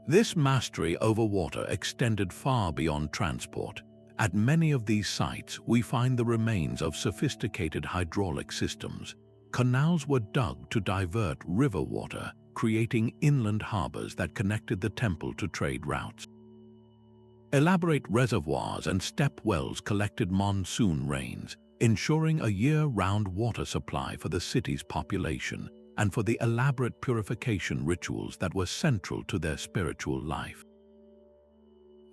This mastery over water extended far beyond transport. At many of these sites, we find the remains of sophisticated hydraulic systems. Canals were dug to divert river water, creating inland harbors that connected the temple to trade routes. Elaborate reservoirs and step wells collected monsoon rains, ensuring a year-round water supply for the city's population and for the elaborate purification rituals that were central to their spiritual life.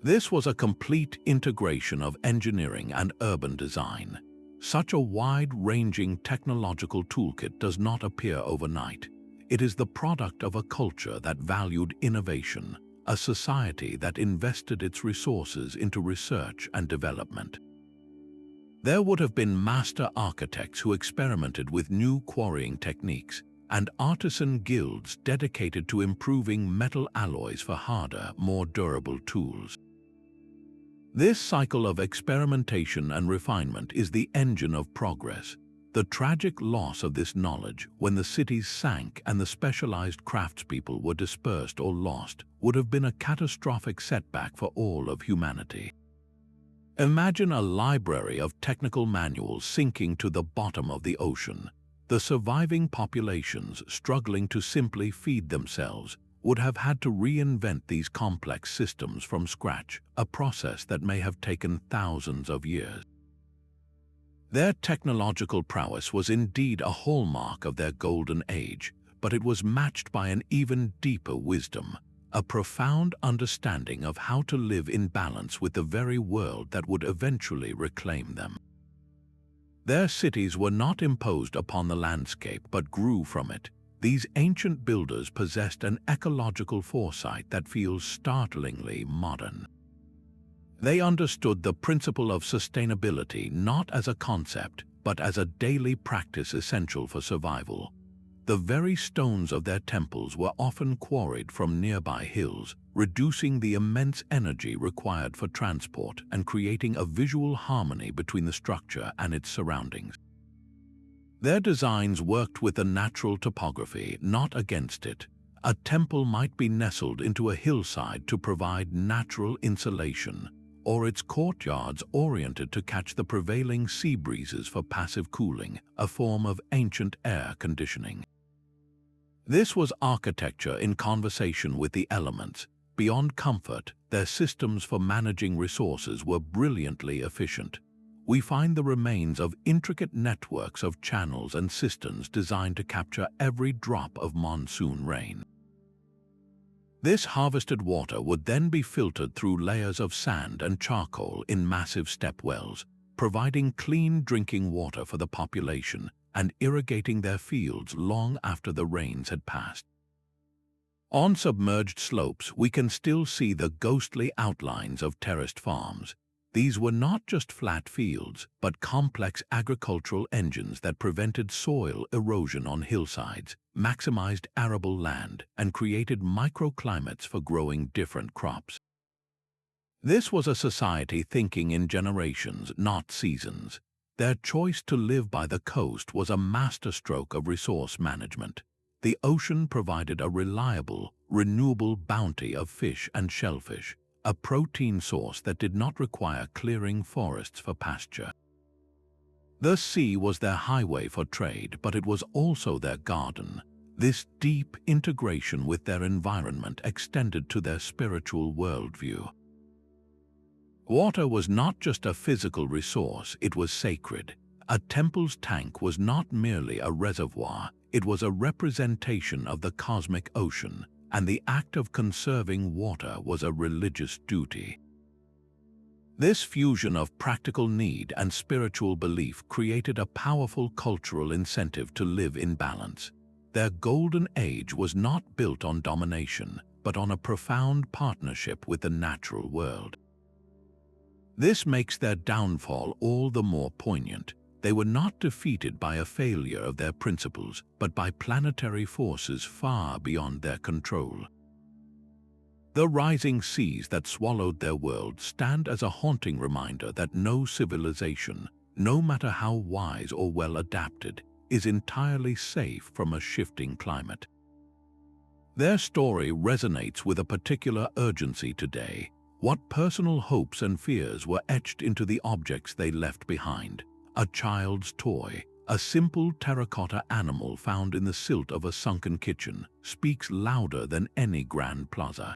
This was a complete integration of engineering and urban design. Such a wide-ranging technological toolkit does not appear overnight. It is the product of a culture that valued innovation, a society that invested its resources into research and development. There would have been master architects who experimented with new quarrying techniques, and artisan guilds dedicated to improving metal alloys for harder, more durable tools. This cycle of experimentation and refinement is the engine of progress. The tragic loss of this knowledge when the cities sank and the specialized craftspeople were dispersed or lost would have been a catastrophic setback for all of humanity. Imagine a library of technical manuals sinking to the bottom of the ocean. The surviving populations, struggling to simply feed themselves, would have had to reinvent these complex systems from scratch, a process that may have taken thousands of years. Their technological prowess was indeed a hallmark of their golden age, but it was matched by an even deeper wisdom, a profound understanding of how to live in balance with the very world that would eventually reclaim them. Their cities were not imposed upon the landscape but grew from it. These ancient builders possessed an ecological foresight that feels startlingly modern. They understood the principle of sustainability not as a concept, but as a daily practice essential for survival. The very stones of their temples were often quarried from nearby hills, reducing the immense energy required for transport and creating a visual harmony between the structure and its surroundings. Their designs worked with the natural topography, not against it. A temple might be nestled into a hillside to provide natural insulation, or its courtyards oriented to catch the prevailing sea breezes for passive cooling, a form of ancient air conditioning. This was architecture in conversation with the elements. Beyond comfort, their systems for managing resources were brilliantly efficient. We find the remains of intricate networks of channels and cisterns designed to capture every drop of monsoon rain. This harvested water would then be filtered through layers of sand and charcoal in massive step wells, providing clean drinking water for the population and irrigating their fields long after the rains had passed. On submerged slopes, we can still see the ghostly outlines of terraced farms. These were not just flat fields, but complex agricultural engines that prevented soil erosion on hillsides, maximized arable land, and created microclimates for growing different crops. This was a society thinking in generations, not seasons. Their choice to live by the coast was a masterstroke of resource management. The ocean provided a reliable, renewable bounty of fish and shellfish, a protein source that did not require clearing forests for pasture. The sea was their highway for trade, but it was also their garden. This deep integration with their environment extended to their spiritual worldview. Water was not just a physical resource, it was sacred. A temple's tank was not merely a reservoir, it was a representation of the cosmic ocean, and the act of conserving water was a religious duty. This fusion of practical need and spiritual belief created a powerful cultural incentive to live in balance. Their golden age was not built on domination, but on a profound partnership with the natural world. This makes their downfall all the more poignant. They were not defeated by a failure of their principles, but by planetary forces far beyond their control. The rising seas that swallowed their world stand as a haunting reminder that no civilization, no matter how wise or well adapted, is entirely safe from a shifting climate. Their story resonates with a particular urgency today. What personal hopes and fears were etched into the objects they left behind? A child's toy, a simple terracotta animal found in the silt of a sunken kitchen, speaks louder than any grand plaza.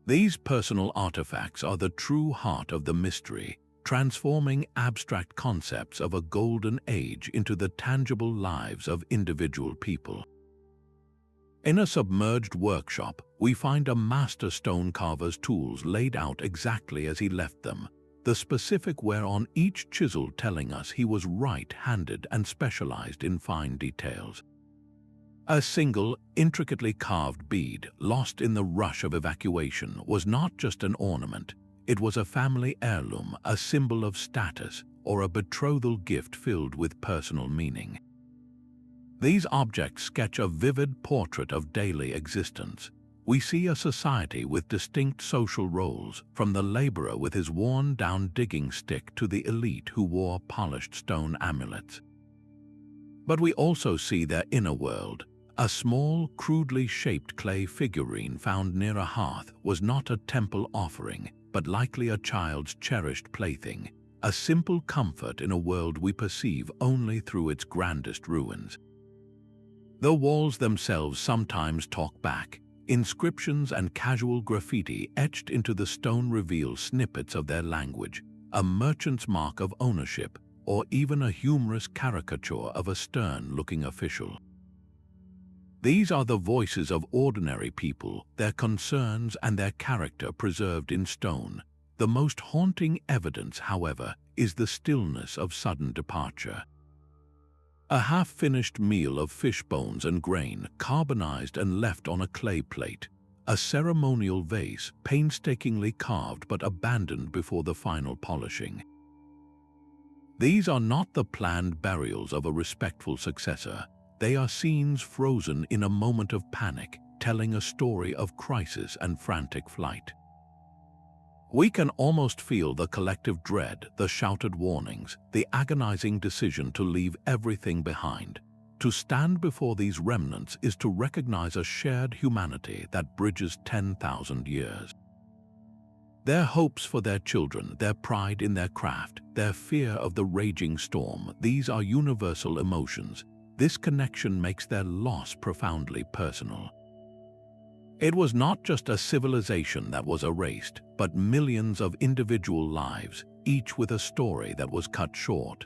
These personal artifacts are the true heart of the mystery, transforming abstract concepts of a golden age into the tangible lives of individual people. In a submerged workshop, we find a master stone carver's tools laid out exactly as he left them, the specific wear on each chisel telling us he was right-handed and specialized in fine details. A single, intricately carved bead, lost in the rush of evacuation, was not just an ornament. It was a family heirloom, a symbol of status, or a betrothal gift filled with personal meaning. These objects sketch a vivid portrait of daily existence. We see a society with distinct social roles, from the laborer with his worn-down digging stick to the elite who wore polished stone amulets. But we also see their inner world. A small, crudely shaped clay figurine found near a hearth was not a temple offering, but likely a child's cherished plaything, a simple comfort in a world we perceive only through its grandest ruins. The walls themselves sometimes talk back. Inscriptions and casual graffiti etched into the stone reveal snippets of their language, a merchant's mark of ownership, or even a humorous caricature of a stern-looking official. These are the voices of ordinary people, their concerns and their character preserved in stone. The most haunting evidence, however, is the stillness of sudden departure. A half-finished meal of fish bones and grain, carbonized and left on a clay plate. A ceremonial vase, painstakingly carved but abandoned before the final polishing. These are not the planned burials of a respectful successor. They are scenes frozen in a moment of panic, telling a story of crisis and frantic flight. We can almost feel the collective dread, the shouted warnings, the agonizing decision to leave everything behind. To stand before these remnants is to recognize a shared humanity that bridges 10,000 years. Their hopes for their children, their pride in their craft, their fear of the raging storm, these are universal emotions. This connection makes their loss profoundly personal. It was not just a civilization that was erased, but millions of individual lives, each with a story that was cut short.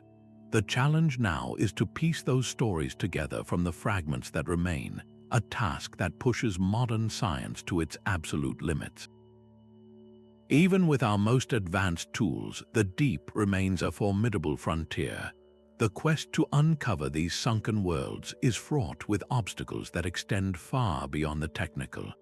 The challenge now is to piece those stories together from the fragments that remain, a task that pushes modern science to its absolute limits. Even with our most advanced tools, the deep remains a formidable frontier. The quest to uncover these sunken worlds is fraught with obstacles that extend far beyond the technical.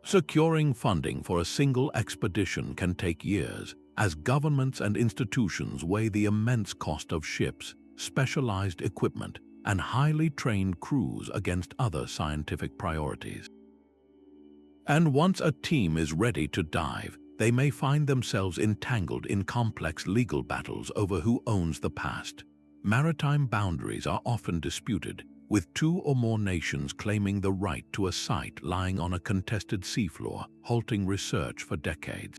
Securing funding for a single expedition can take years, as governments and institutions weigh the immense cost of ships, specialized equipment, and highly trained crews against other scientific priorities. And once a team is ready to dive, they may find themselves entangled in complex legal battles over who owns the past. Maritime boundaries are often disputed, with two or more nations claiming the right to a site lying on a contested seafloor, halting research for decades.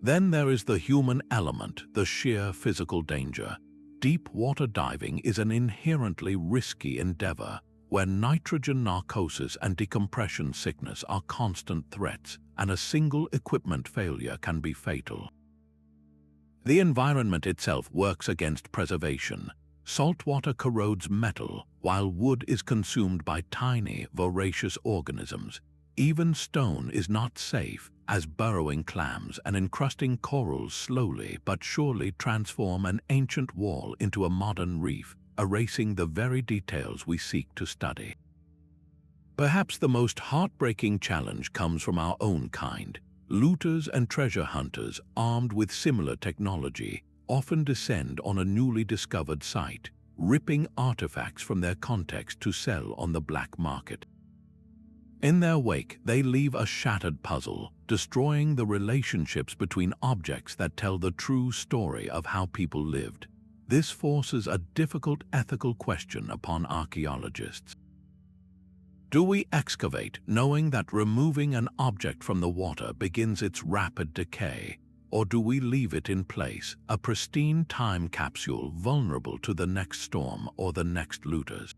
Then there is the human element, the sheer physical danger. Deep water diving is an inherently risky endeavor, where nitrogen narcosis and decompression sickness are constant threats, and a single equipment failure can be fatal. The environment itself works against preservation. Saltwater corrodes metal, while wood is consumed by tiny, voracious organisms. Even stone is not safe, as burrowing clams and encrusting corals slowly but surely transform an ancient wall into a modern reef, erasing the very details we seek to study. Perhaps the most heartbreaking challenge comes from our own kind. Looters and treasure hunters, armed with similar technology, often descend on a newly discovered site, ripping artifacts from their context to sell on the black market. In their wake, they leave a shattered puzzle, destroying the relationships between objects that tell the true story of how people lived. This forces a difficult ethical question upon archaeologists. Do we excavate, knowing that removing an object from the water begins its rapid decay, or do we leave it in place, a pristine time capsule vulnerable to the next storm or the next looters?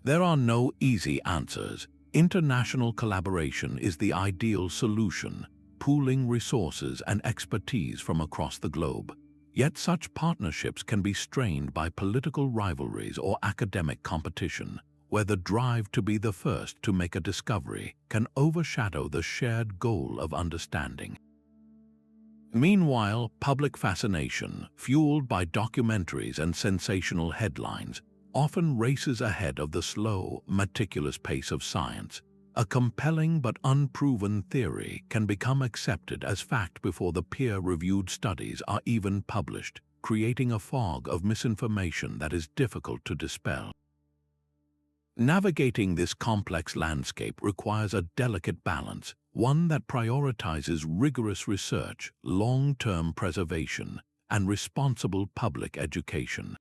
There are no easy answers. International collaboration is the ideal solution, pooling resources and expertise from across the globe. Yet such partnerships can be strained by political rivalries or academic competition, where the drive to be the first to make a discovery can overshadow the shared goal of understanding. Meanwhile, public fascination, fueled by documentaries and sensational headlines, often races ahead of the slow, meticulous pace of science. A compelling but unproven theory can become accepted as fact before the peer-reviewed studies are even published, creating a fog of misinformation that is difficult to dispel. Navigating this complex landscape requires a delicate balance, one that prioritizes rigorous research, long-term preservation, and responsible public education.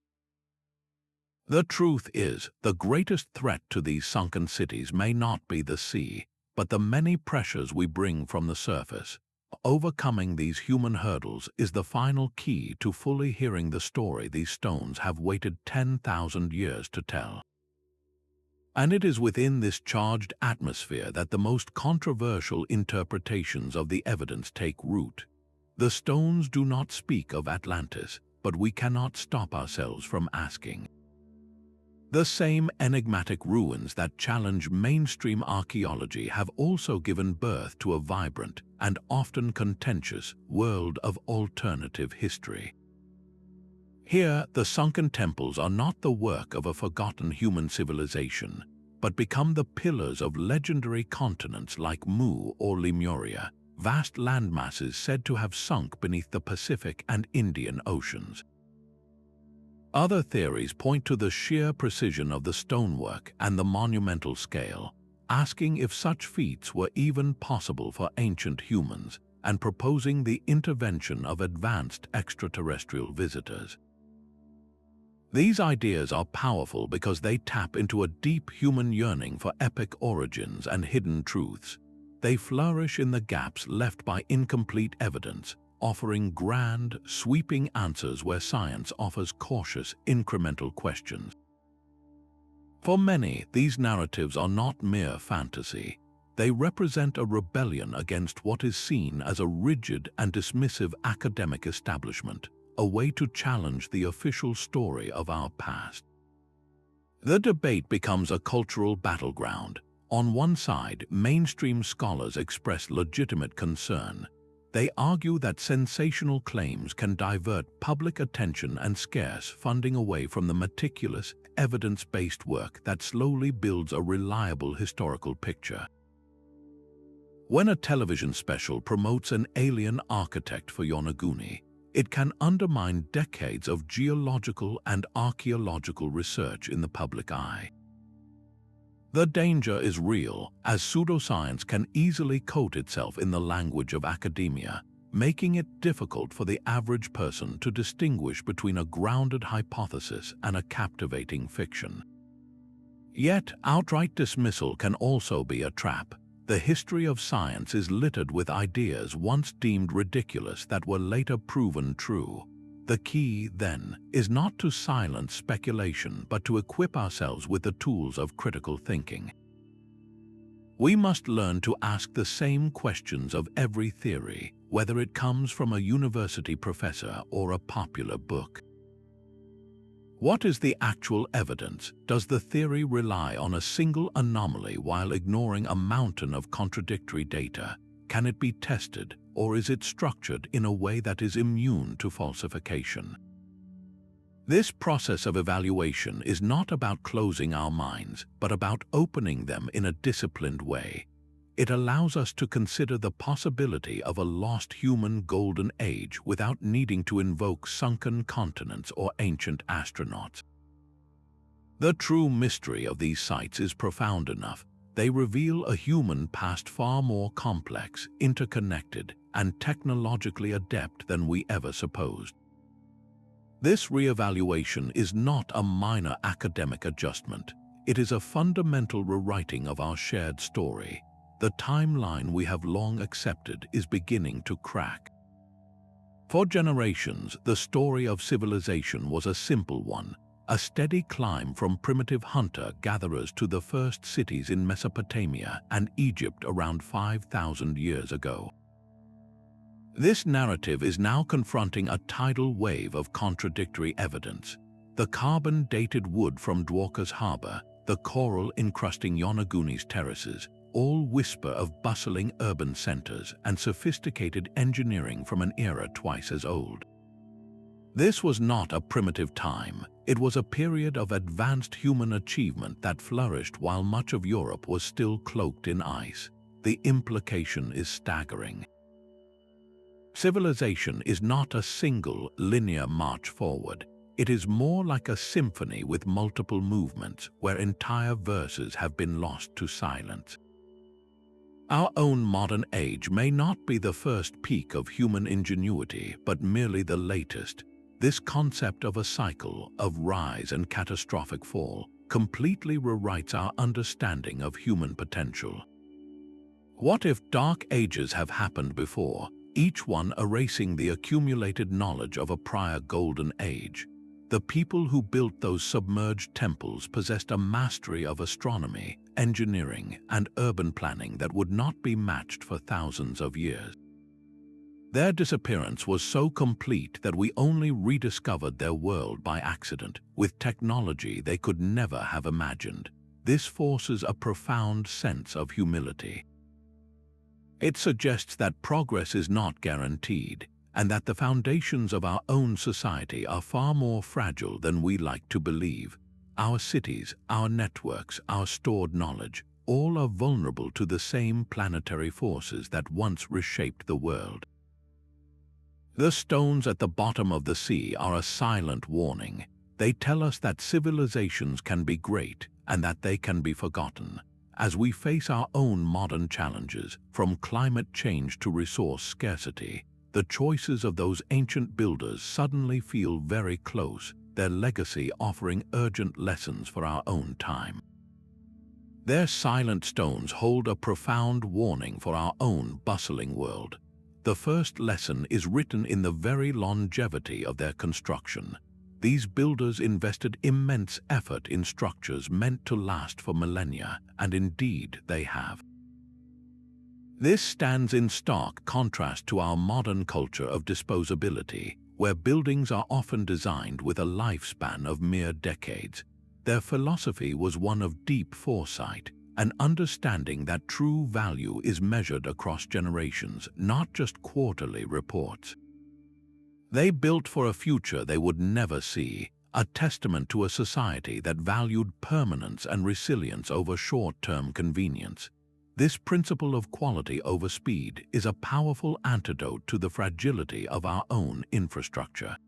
The truth is, the greatest threat to these sunken cities may not be the sea, but the many pressures we bring from the surface. Overcoming these human hurdles is the final key to fully hearing the story these stones have waited 10,000 years to tell. And it is within this charged atmosphere that the most controversial interpretations of the evidence take root. The stones do not speak of Atlantis, but we cannot stop ourselves from asking. The same enigmatic ruins that challenge mainstream archaeology have also given birth to a vibrant and often contentious world of alternative history. Here, the sunken temples are not the work of a forgotten human civilization, but become the pillars of legendary continents like Mu or Lemuria, vast landmasses said to have sunk beneath the Pacific and Indian Oceans. Other theories point to the sheer precision of the stonework and the monumental scale, asking if such feats were even possible for ancient humans, and proposing the intervention of advanced extraterrestrial visitors. These ideas are powerful because they tap into a deep human yearning for epic origins and hidden truths. They flourish in the gaps left by incomplete evidence, offering grand, sweeping answers where science offers cautious, incremental questions. For many, these narratives are not mere fantasy. They represent a rebellion against what is seen as a rigid and dismissive academic establishment, a way to challenge the official story of our past. The debate becomes a cultural battleground. On one side, mainstream scholars express legitimate concern. They argue that sensational claims can divert public attention and scarce funding away from the meticulous, evidence-based work that slowly builds a reliable historical picture. When a television special promotes an alien architect for Yonaguni, it can undermine decades of geological and archaeological research in the public eye. The danger is real, as pseudoscience can easily coat itself in the language of academia, making it difficult for the average person to distinguish between a grounded hypothesis and a captivating fiction. Yet, outright dismissal can also be a trap. The history of science is littered with ideas once deemed ridiculous that were later proven true. The key, then, is not to silence speculation but to equip ourselves with the tools of critical thinking. We must learn to ask the same questions of every theory, whether it comes from a university professor or a popular book. What is the actual evidence? Does the theory rely on a single anomaly while ignoring a mountain of contradictory data? Can it be tested, or is it structured in a way that is immune to falsification? This process of evaluation is not about closing our minds, but about opening them in a disciplined way. It allows us to consider the possibility of a lost human golden age without needing to invoke sunken continents or ancient astronauts. The true mystery of these sites is profound enough. They reveal a human past far more complex, interconnected, and technologically adept than we ever supposed. This reevaluation is not a minor academic adjustment. It is a fundamental rewriting of our shared story. The timeline we have long accepted is beginning to crack. For generations, the story of civilization was a simple one, a steady climb from primitive hunter-gatherers to the first cities in Mesopotamia and Egypt around 5,000 years ago. This narrative is now confronting a tidal wave of contradictory evidence. The carbon-dated wood from Dwarka's harbor, the coral encrusting Yonaguni's terraces, all whisper of bustling urban centers and sophisticated engineering from an era twice as old. This was not a primitive time. It was a period of advanced human achievement that flourished while much of Europe was still cloaked in ice. The implication is staggering. Civilization is not a single, linear march forward. It is more like a symphony with multiple movements where entire verses have been lost to silence. Our own modern age may not be the first peak of human ingenuity, but merely the latest. This concept of a cycle of rise and catastrophic fall completely rewrites our understanding of human potential. What if dark ages have happened before, each one erasing the accumulated knowledge of a prior golden age? The people who built those submerged temples possessed a mastery of astronomy, engineering, and urban planning that would not be matched for thousands of years. Their disappearance was so complete that we only rediscovered their world by accident, with technology they could never have imagined. This forces a profound sense of humility. It suggests that progress is not guaranteed, and that the foundations of our own society are far more fragile than we like to believe. Our cities, our networks, our stored knowledge, all are vulnerable to the same planetary forces that once reshaped the world. The stones at the bottom of the sea are a silent warning. They tell us that civilizations can be great and that they can be forgotten. As we face our own modern challenges, from climate change to resource scarcity, the choices of those ancient builders suddenly feel very close, their legacy offering urgent lessons for our own time. Their silent stones hold a profound warning for our own bustling world. The first lesson is written in the very longevity of their construction. These builders invested immense effort in structures meant to last for millennia, and indeed they have. This stands in stark contrast to our modern culture of disposability, where buildings are often designed with a lifespan of mere decades. Their philosophy was one of deep foresight, an understanding that true value is measured across generations, not just quarterly reports. They built for a future they would never see, a testament to a society that valued permanence and resilience over short-term convenience. This principle of quality over speed is a powerful antidote to the fragility of our own infrastructure.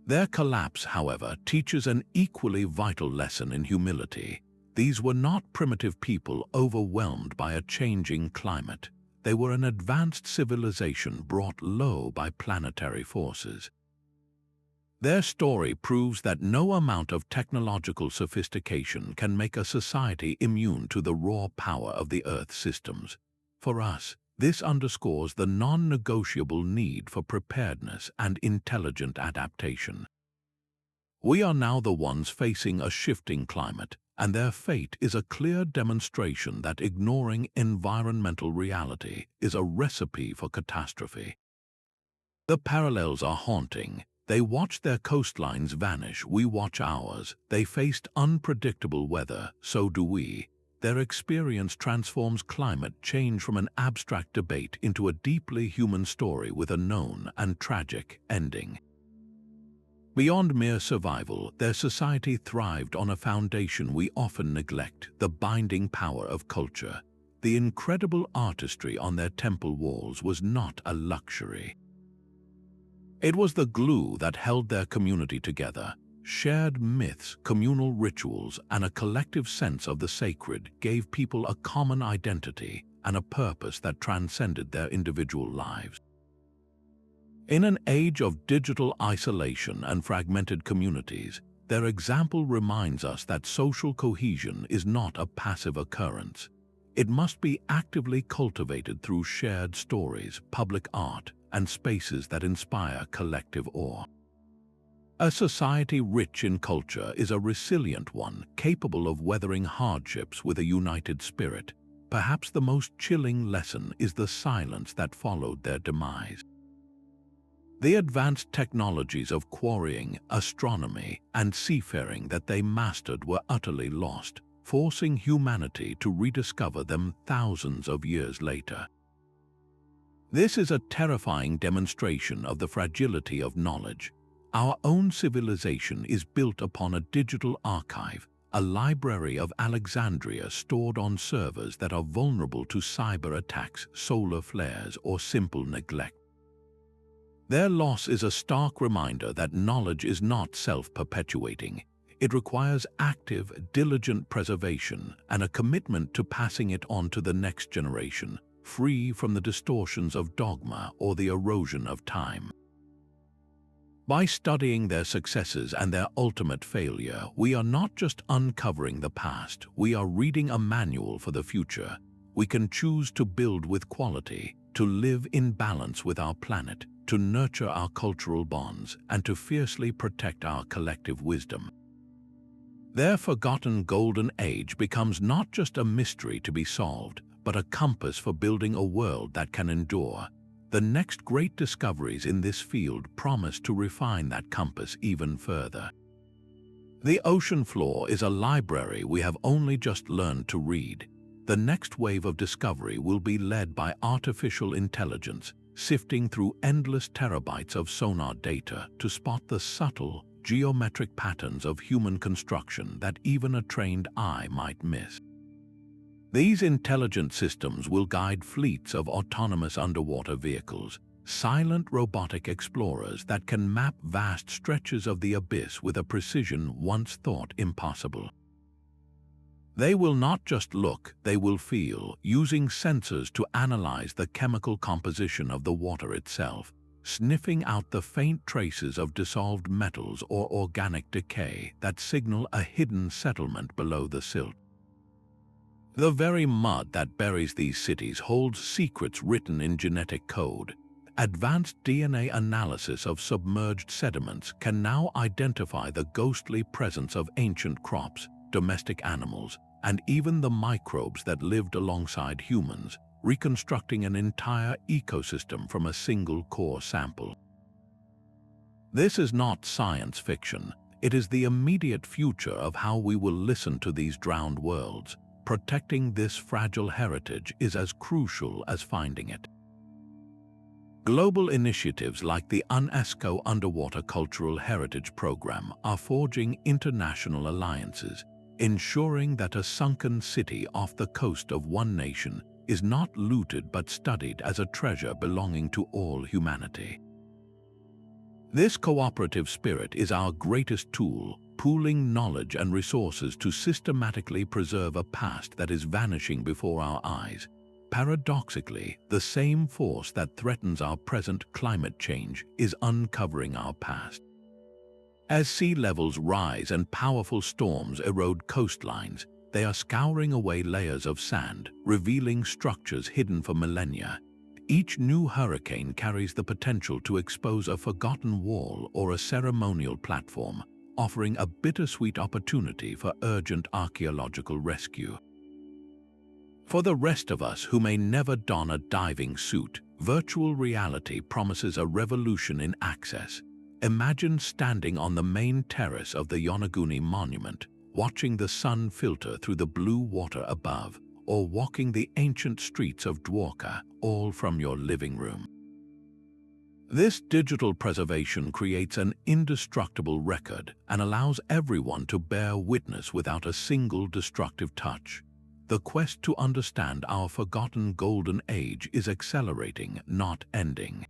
Their collapse, however, teaches an equally vital lesson in humility. These were not primitive people overwhelmed by a changing climate. They were an advanced civilization brought low by planetary forces. Their story proves that no amount of technological sophistication can make a society immune to the raw power of the Earth's systems. For us, this underscores the non-negotiable need for preparedness and intelligent adaptation. We are now the ones facing a shifting climate, and their fate is a clear demonstration that ignoring environmental reality is a recipe for catastrophe. The parallels are haunting. They watched their coastlines vanish, we watch ours. They faced unpredictable weather, so do we. Their experience transforms climate change from an abstract debate into a deeply human story with a known and tragic ending. Beyond mere survival, their society thrived on a foundation we often neglect: the binding power of culture. The incredible artistry on their temple walls was not a luxury. It was the glue that held their community together. Shared myths, communal rituals, and a collective sense of the sacred gave people a common identity and a purpose that transcended their individual lives. In an age of digital isolation and fragmented communities, their example reminds us that social cohesion is not a passive occurrence. It must be actively cultivated through shared stories, public art, and spaces that inspire collective awe. A society rich in culture is a resilient one, capable of weathering hardships with a united spirit. Perhaps the most chilling lesson is the silence that followed their demise. The advanced technologies of quarrying, astronomy, and seafaring that they mastered were utterly lost, forcing humanity to rediscover them thousands of years later. This is a terrifying demonstration of the fragility of knowledge. Our own civilization is built upon a digital archive, a library of Alexandria stored on servers that are vulnerable to cyber attacks, solar flares, or simple neglect. Their loss is a stark reminder that knowledge is not self-perpetuating. It requires active, diligent preservation and a commitment to passing it on to the next generation, free from the distortions of dogma or the erosion of time. By studying their successes and their ultimate failure, we are not just uncovering the past, we are reading a manual for the future. We can choose to build with quality, to live in balance with our planet, to nurture our cultural bonds, and to fiercely protect our collective wisdom. Their forgotten golden age becomes not just a mystery to be solved, but a compass for building a world that can endure. The next great discoveries in this field promise to refine that compass even further. The ocean floor is a library we have only just learned to read. The next wave of discovery will be led by artificial intelligence, sifting through endless terabytes of sonar data to spot the subtle, geometric patterns of human construction that even a trained eye might miss. These intelligent systems will guide fleets of autonomous underwater vehicles, silent robotic explorers that can map vast stretches of the abyss with a precision once thought impossible. They will not just look, they will feel, using sensors to analyze the chemical composition of the water itself, sniffing out the faint traces of dissolved metals or organic decay that signal a hidden settlement below the silt. The very mud that buries these cities holds secrets written in genetic code. Advanced DNA analysis of submerged sediments can now identify the ghostly presence of ancient crops, domestic animals, and even the microbes that lived alongside humans, reconstructing an entire ecosystem from a single core sample. This is not science fiction. It is the immediate future of how we will listen to these drowned worlds. Protecting this fragile heritage is as crucial as finding it. Global initiatives like the UNESCO Underwater Cultural Heritage Program are forging international alliances, ensuring that a sunken city off the coast of one nation is not looted but studied as a treasure belonging to all humanity. This cooperative spirit is our greatest tool, pooling knowledge and resources to systematically preserve a past that is vanishing before our eyes. Paradoxically, the same force that threatens our present climate change is uncovering our past. As sea levels rise and powerful storms erode coastlines, they are scouring away layers of sand, revealing structures hidden for millennia. Each new hurricane carries the potential to expose a forgotten wall or a ceremonial platform, offering a bittersweet opportunity for urgent archaeological rescue. For the rest of us who may never don a diving suit, virtual reality promises a revolution in access. Imagine standing on the main terrace of the Yonaguni monument, watching the sun filter through the blue water above, or walking the ancient streets of Dwarka, all from your living room. This digital preservation creates an indestructible record and allows everyone to bear witness without a single destructive touch. The quest to understand our forgotten golden age is accelerating, not ending.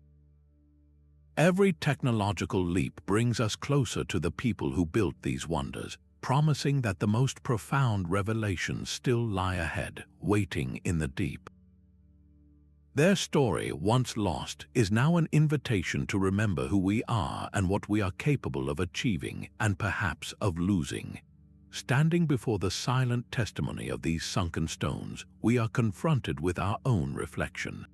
Every technological leap brings us closer to the people who built these wonders, promising that the most profound revelations still lie ahead, waiting in the deep. Their story, once lost, is now an invitation to remember who we are and what we are capable of achieving and perhaps of losing. Standing before the silent testimony of these sunken stones, we are confronted with our own reflection.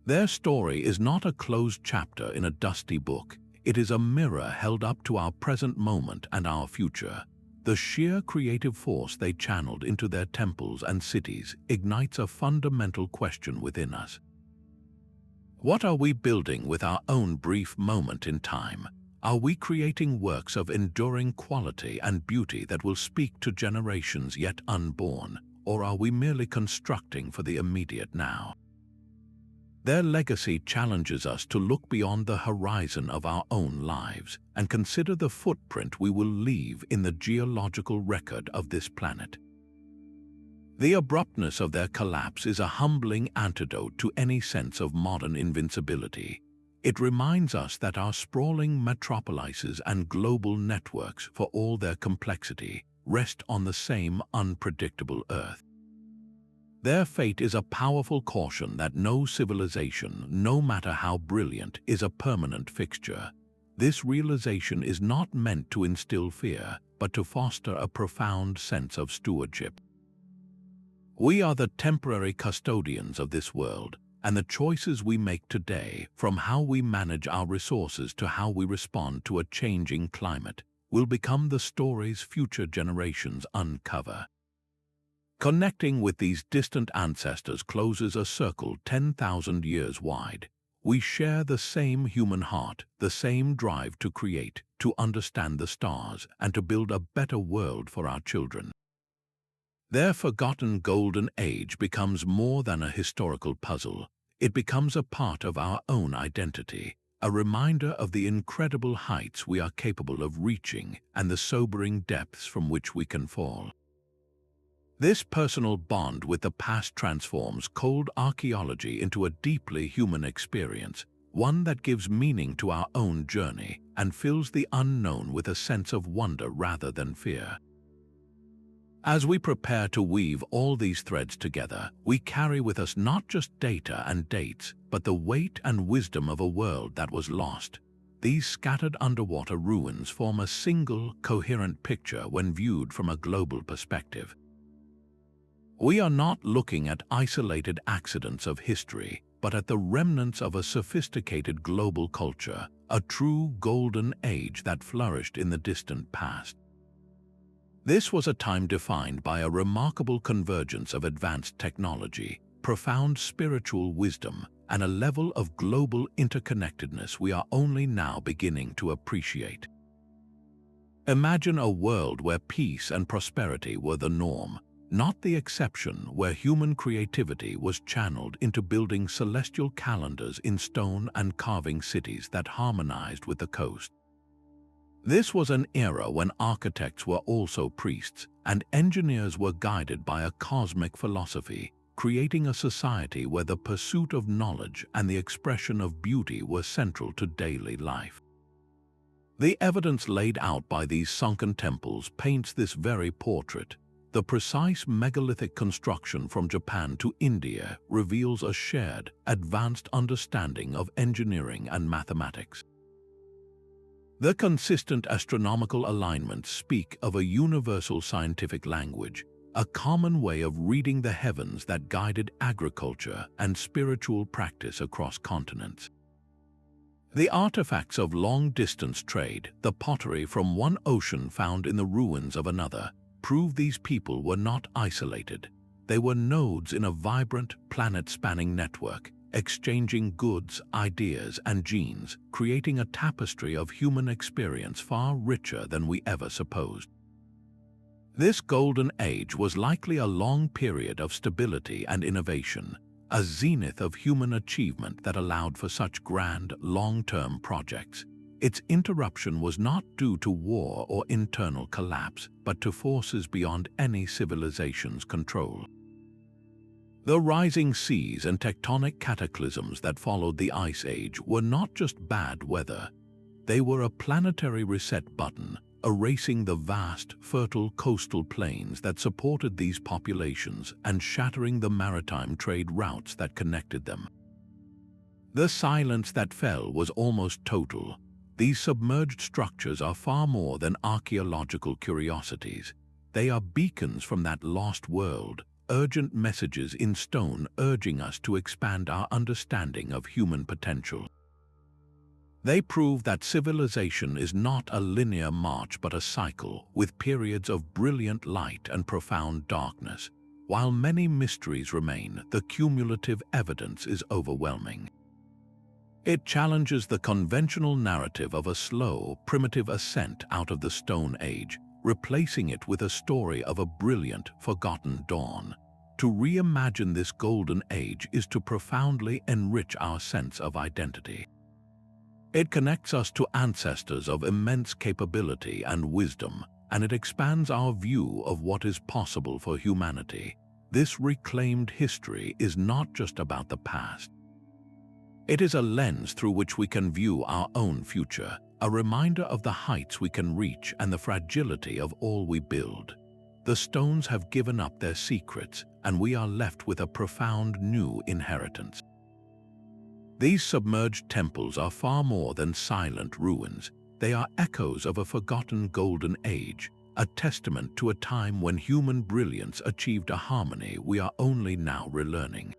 Their story is not a closed chapter in a dusty book. It is a mirror held up to our present moment and our future. The sheer creative force they channeled into their temples and cities ignites a fundamental question within us. What are we building with our own brief moment in time? Are we creating works of enduring quality and beauty that will speak to generations yet unborn, or are we merely constructing for the immediate now? Their legacy challenges us to look beyond the horizon of our own lives and consider the footprint we will leave in the geological record of this planet. The abruptness of their collapse is a humbling antidote to any sense of modern invincibility. It reminds us that our sprawling metropolises and global networks, for all their complexity, rest on the same unpredictable Earth. Their fate is a powerful caution that no civilization, no matter how brilliant, is a permanent fixture. This realization is not meant to instill fear, but to foster a profound sense of stewardship. We are the temporary custodians of this world, and the choices we make today, from how we manage our resources to how we respond to a changing climate, will become the stories future generations uncover. Connecting with these distant ancestors closes a circle 10,000 years wide. We share the same human heart, the same drive to create, to understand the stars, and to build a better world for our children. Their forgotten golden age becomes more than a historical puzzle. It becomes a part of our own identity, a reminder of the incredible heights we are capable of reaching and the sobering depths from which we can fall. This personal bond with the past transforms cold archaeology into a deeply human experience, one that gives meaning to our own journey and fills the unknown with a sense of wonder rather than fear. As we prepare to weave all these threads together, we carry with us not just data and dates, but the weight and wisdom of a world that was lost. These scattered underwater ruins form a single, coherent picture when viewed from a global perspective. We are not looking at isolated accidents of history, but at the remnants of a sophisticated global culture, a true golden age that flourished in the distant past. This was a time defined by a remarkable convergence of advanced technology, profound spiritual wisdom, and a level of global interconnectedness we are only now beginning to appreciate. Imagine a world where peace and prosperity were the norm, not the exception, where human creativity was channeled into building celestial calendars in stone and carving cities that harmonized with the coast. This was an era when architects were also priests and engineers were guided by a cosmic philosophy, creating a society where the pursuit of knowledge and the expression of beauty were central to daily life. The evidence laid out by these sunken temples paints this very portrait. The precise megalithic construction from Japan to India reveals a shared, advanced understanding of engineering and mathematics. The consistent astronomical alignments speak of a universal scientific language, a common way of reading the heavens that guided agriculture and spiritual practice across continents. The artifacts of long-distance trade, the pottery from one ocean found in the ruins of another, prove these people were not isolated. They were nodes in a vibrant, planet-spanning network, exchanging goods, ideas, and genes, creating a tapestry of human experience far richer than we ever supposed. This golden age was likely a long period of stability and innovation, a zenith of human achievement that allowed for such grand, long-term projects. Its interruption was not due to war or internal collapse, but to forces beyond any civilization's control. The rising seas and tectonic cataclysms that followed the Ice Age were not just bad weather. They were a planetary reset button, erasing the vast, fertile coastal plains that supported these populations and shattering the maritime trade routes that connected them. The silence that fell was almost total. These submerged structures are far more than archaeological curiosities. They are beacons from that lost world, urgent messages in stone urging us to expand our understanding of human potential. They prove that civilization is not a linear march but a cycle, with periods of brilliant light and profound darkness. While many mysteries remain, the cumulative evidence is overwhelming. It challenges the conventional narrative of a slow, primitive ascent out of the Stone Age, replacing it with a story of a brilliant, forgotten dawn. To reimagine this golden age is to profoundly enrich our sense of identity. It connects us to ancestors of immense capability and wisdom, and it expands our view of what is possible for humanity. This reclaimed history is not just about the past. It is a lens through which we can view our own future, a reminder of the heights we can reach and the fragility of all we build. The stones have given up their secrets, and we are left with a profound new inheritance. These submerged temples are far more than silent ruins. They are echoes of a forgotten golden age, a testament to a time when human brilliance achieved a harmony we are only now relearning.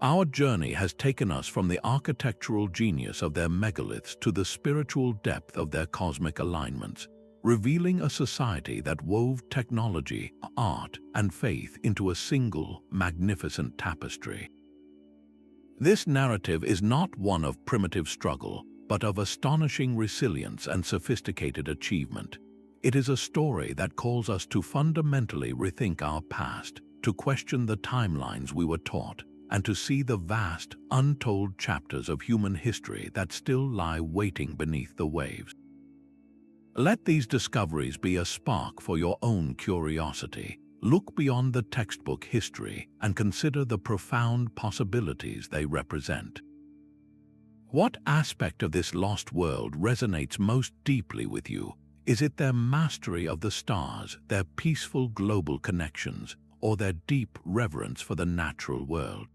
Our journey has taken us from the architectural genius of their megaliths to the spiritual depth of their cosmic alignments. revealing a society that wove technology, art, and faith into a single, magnificent tapestry. This narrative is not one of primitive struggle, but of astonishing resilience and sophisticated achievement. It is a story that calls us to fundamentally rethink our past, to question the timelines we were taught, and to see the vast, untold chapters of human history that still lie waiting beneath the waves. Let these discoveries be a spark for your own curiosity. Look beyond the textbook history and consider the profound possibilities they represent. What aspect of this lost world resonates most deeply with you? Is it their mastery of the stars, their peaceful global connections, or their deep reverence for the natural world?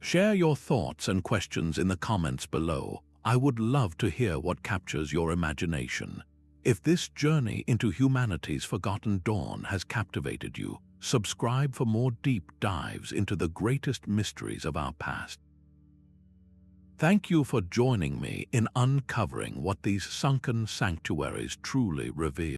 Share your thoughts and questions in the comments below. I would love to hear what captures your imagination. If this journey into humanity's forgotten dawn has captivated you, subscribe for more deep dives into the greatest mysteries of our past. Thank you for joining me in uncovering what these sunken sanctuaries truly reveal.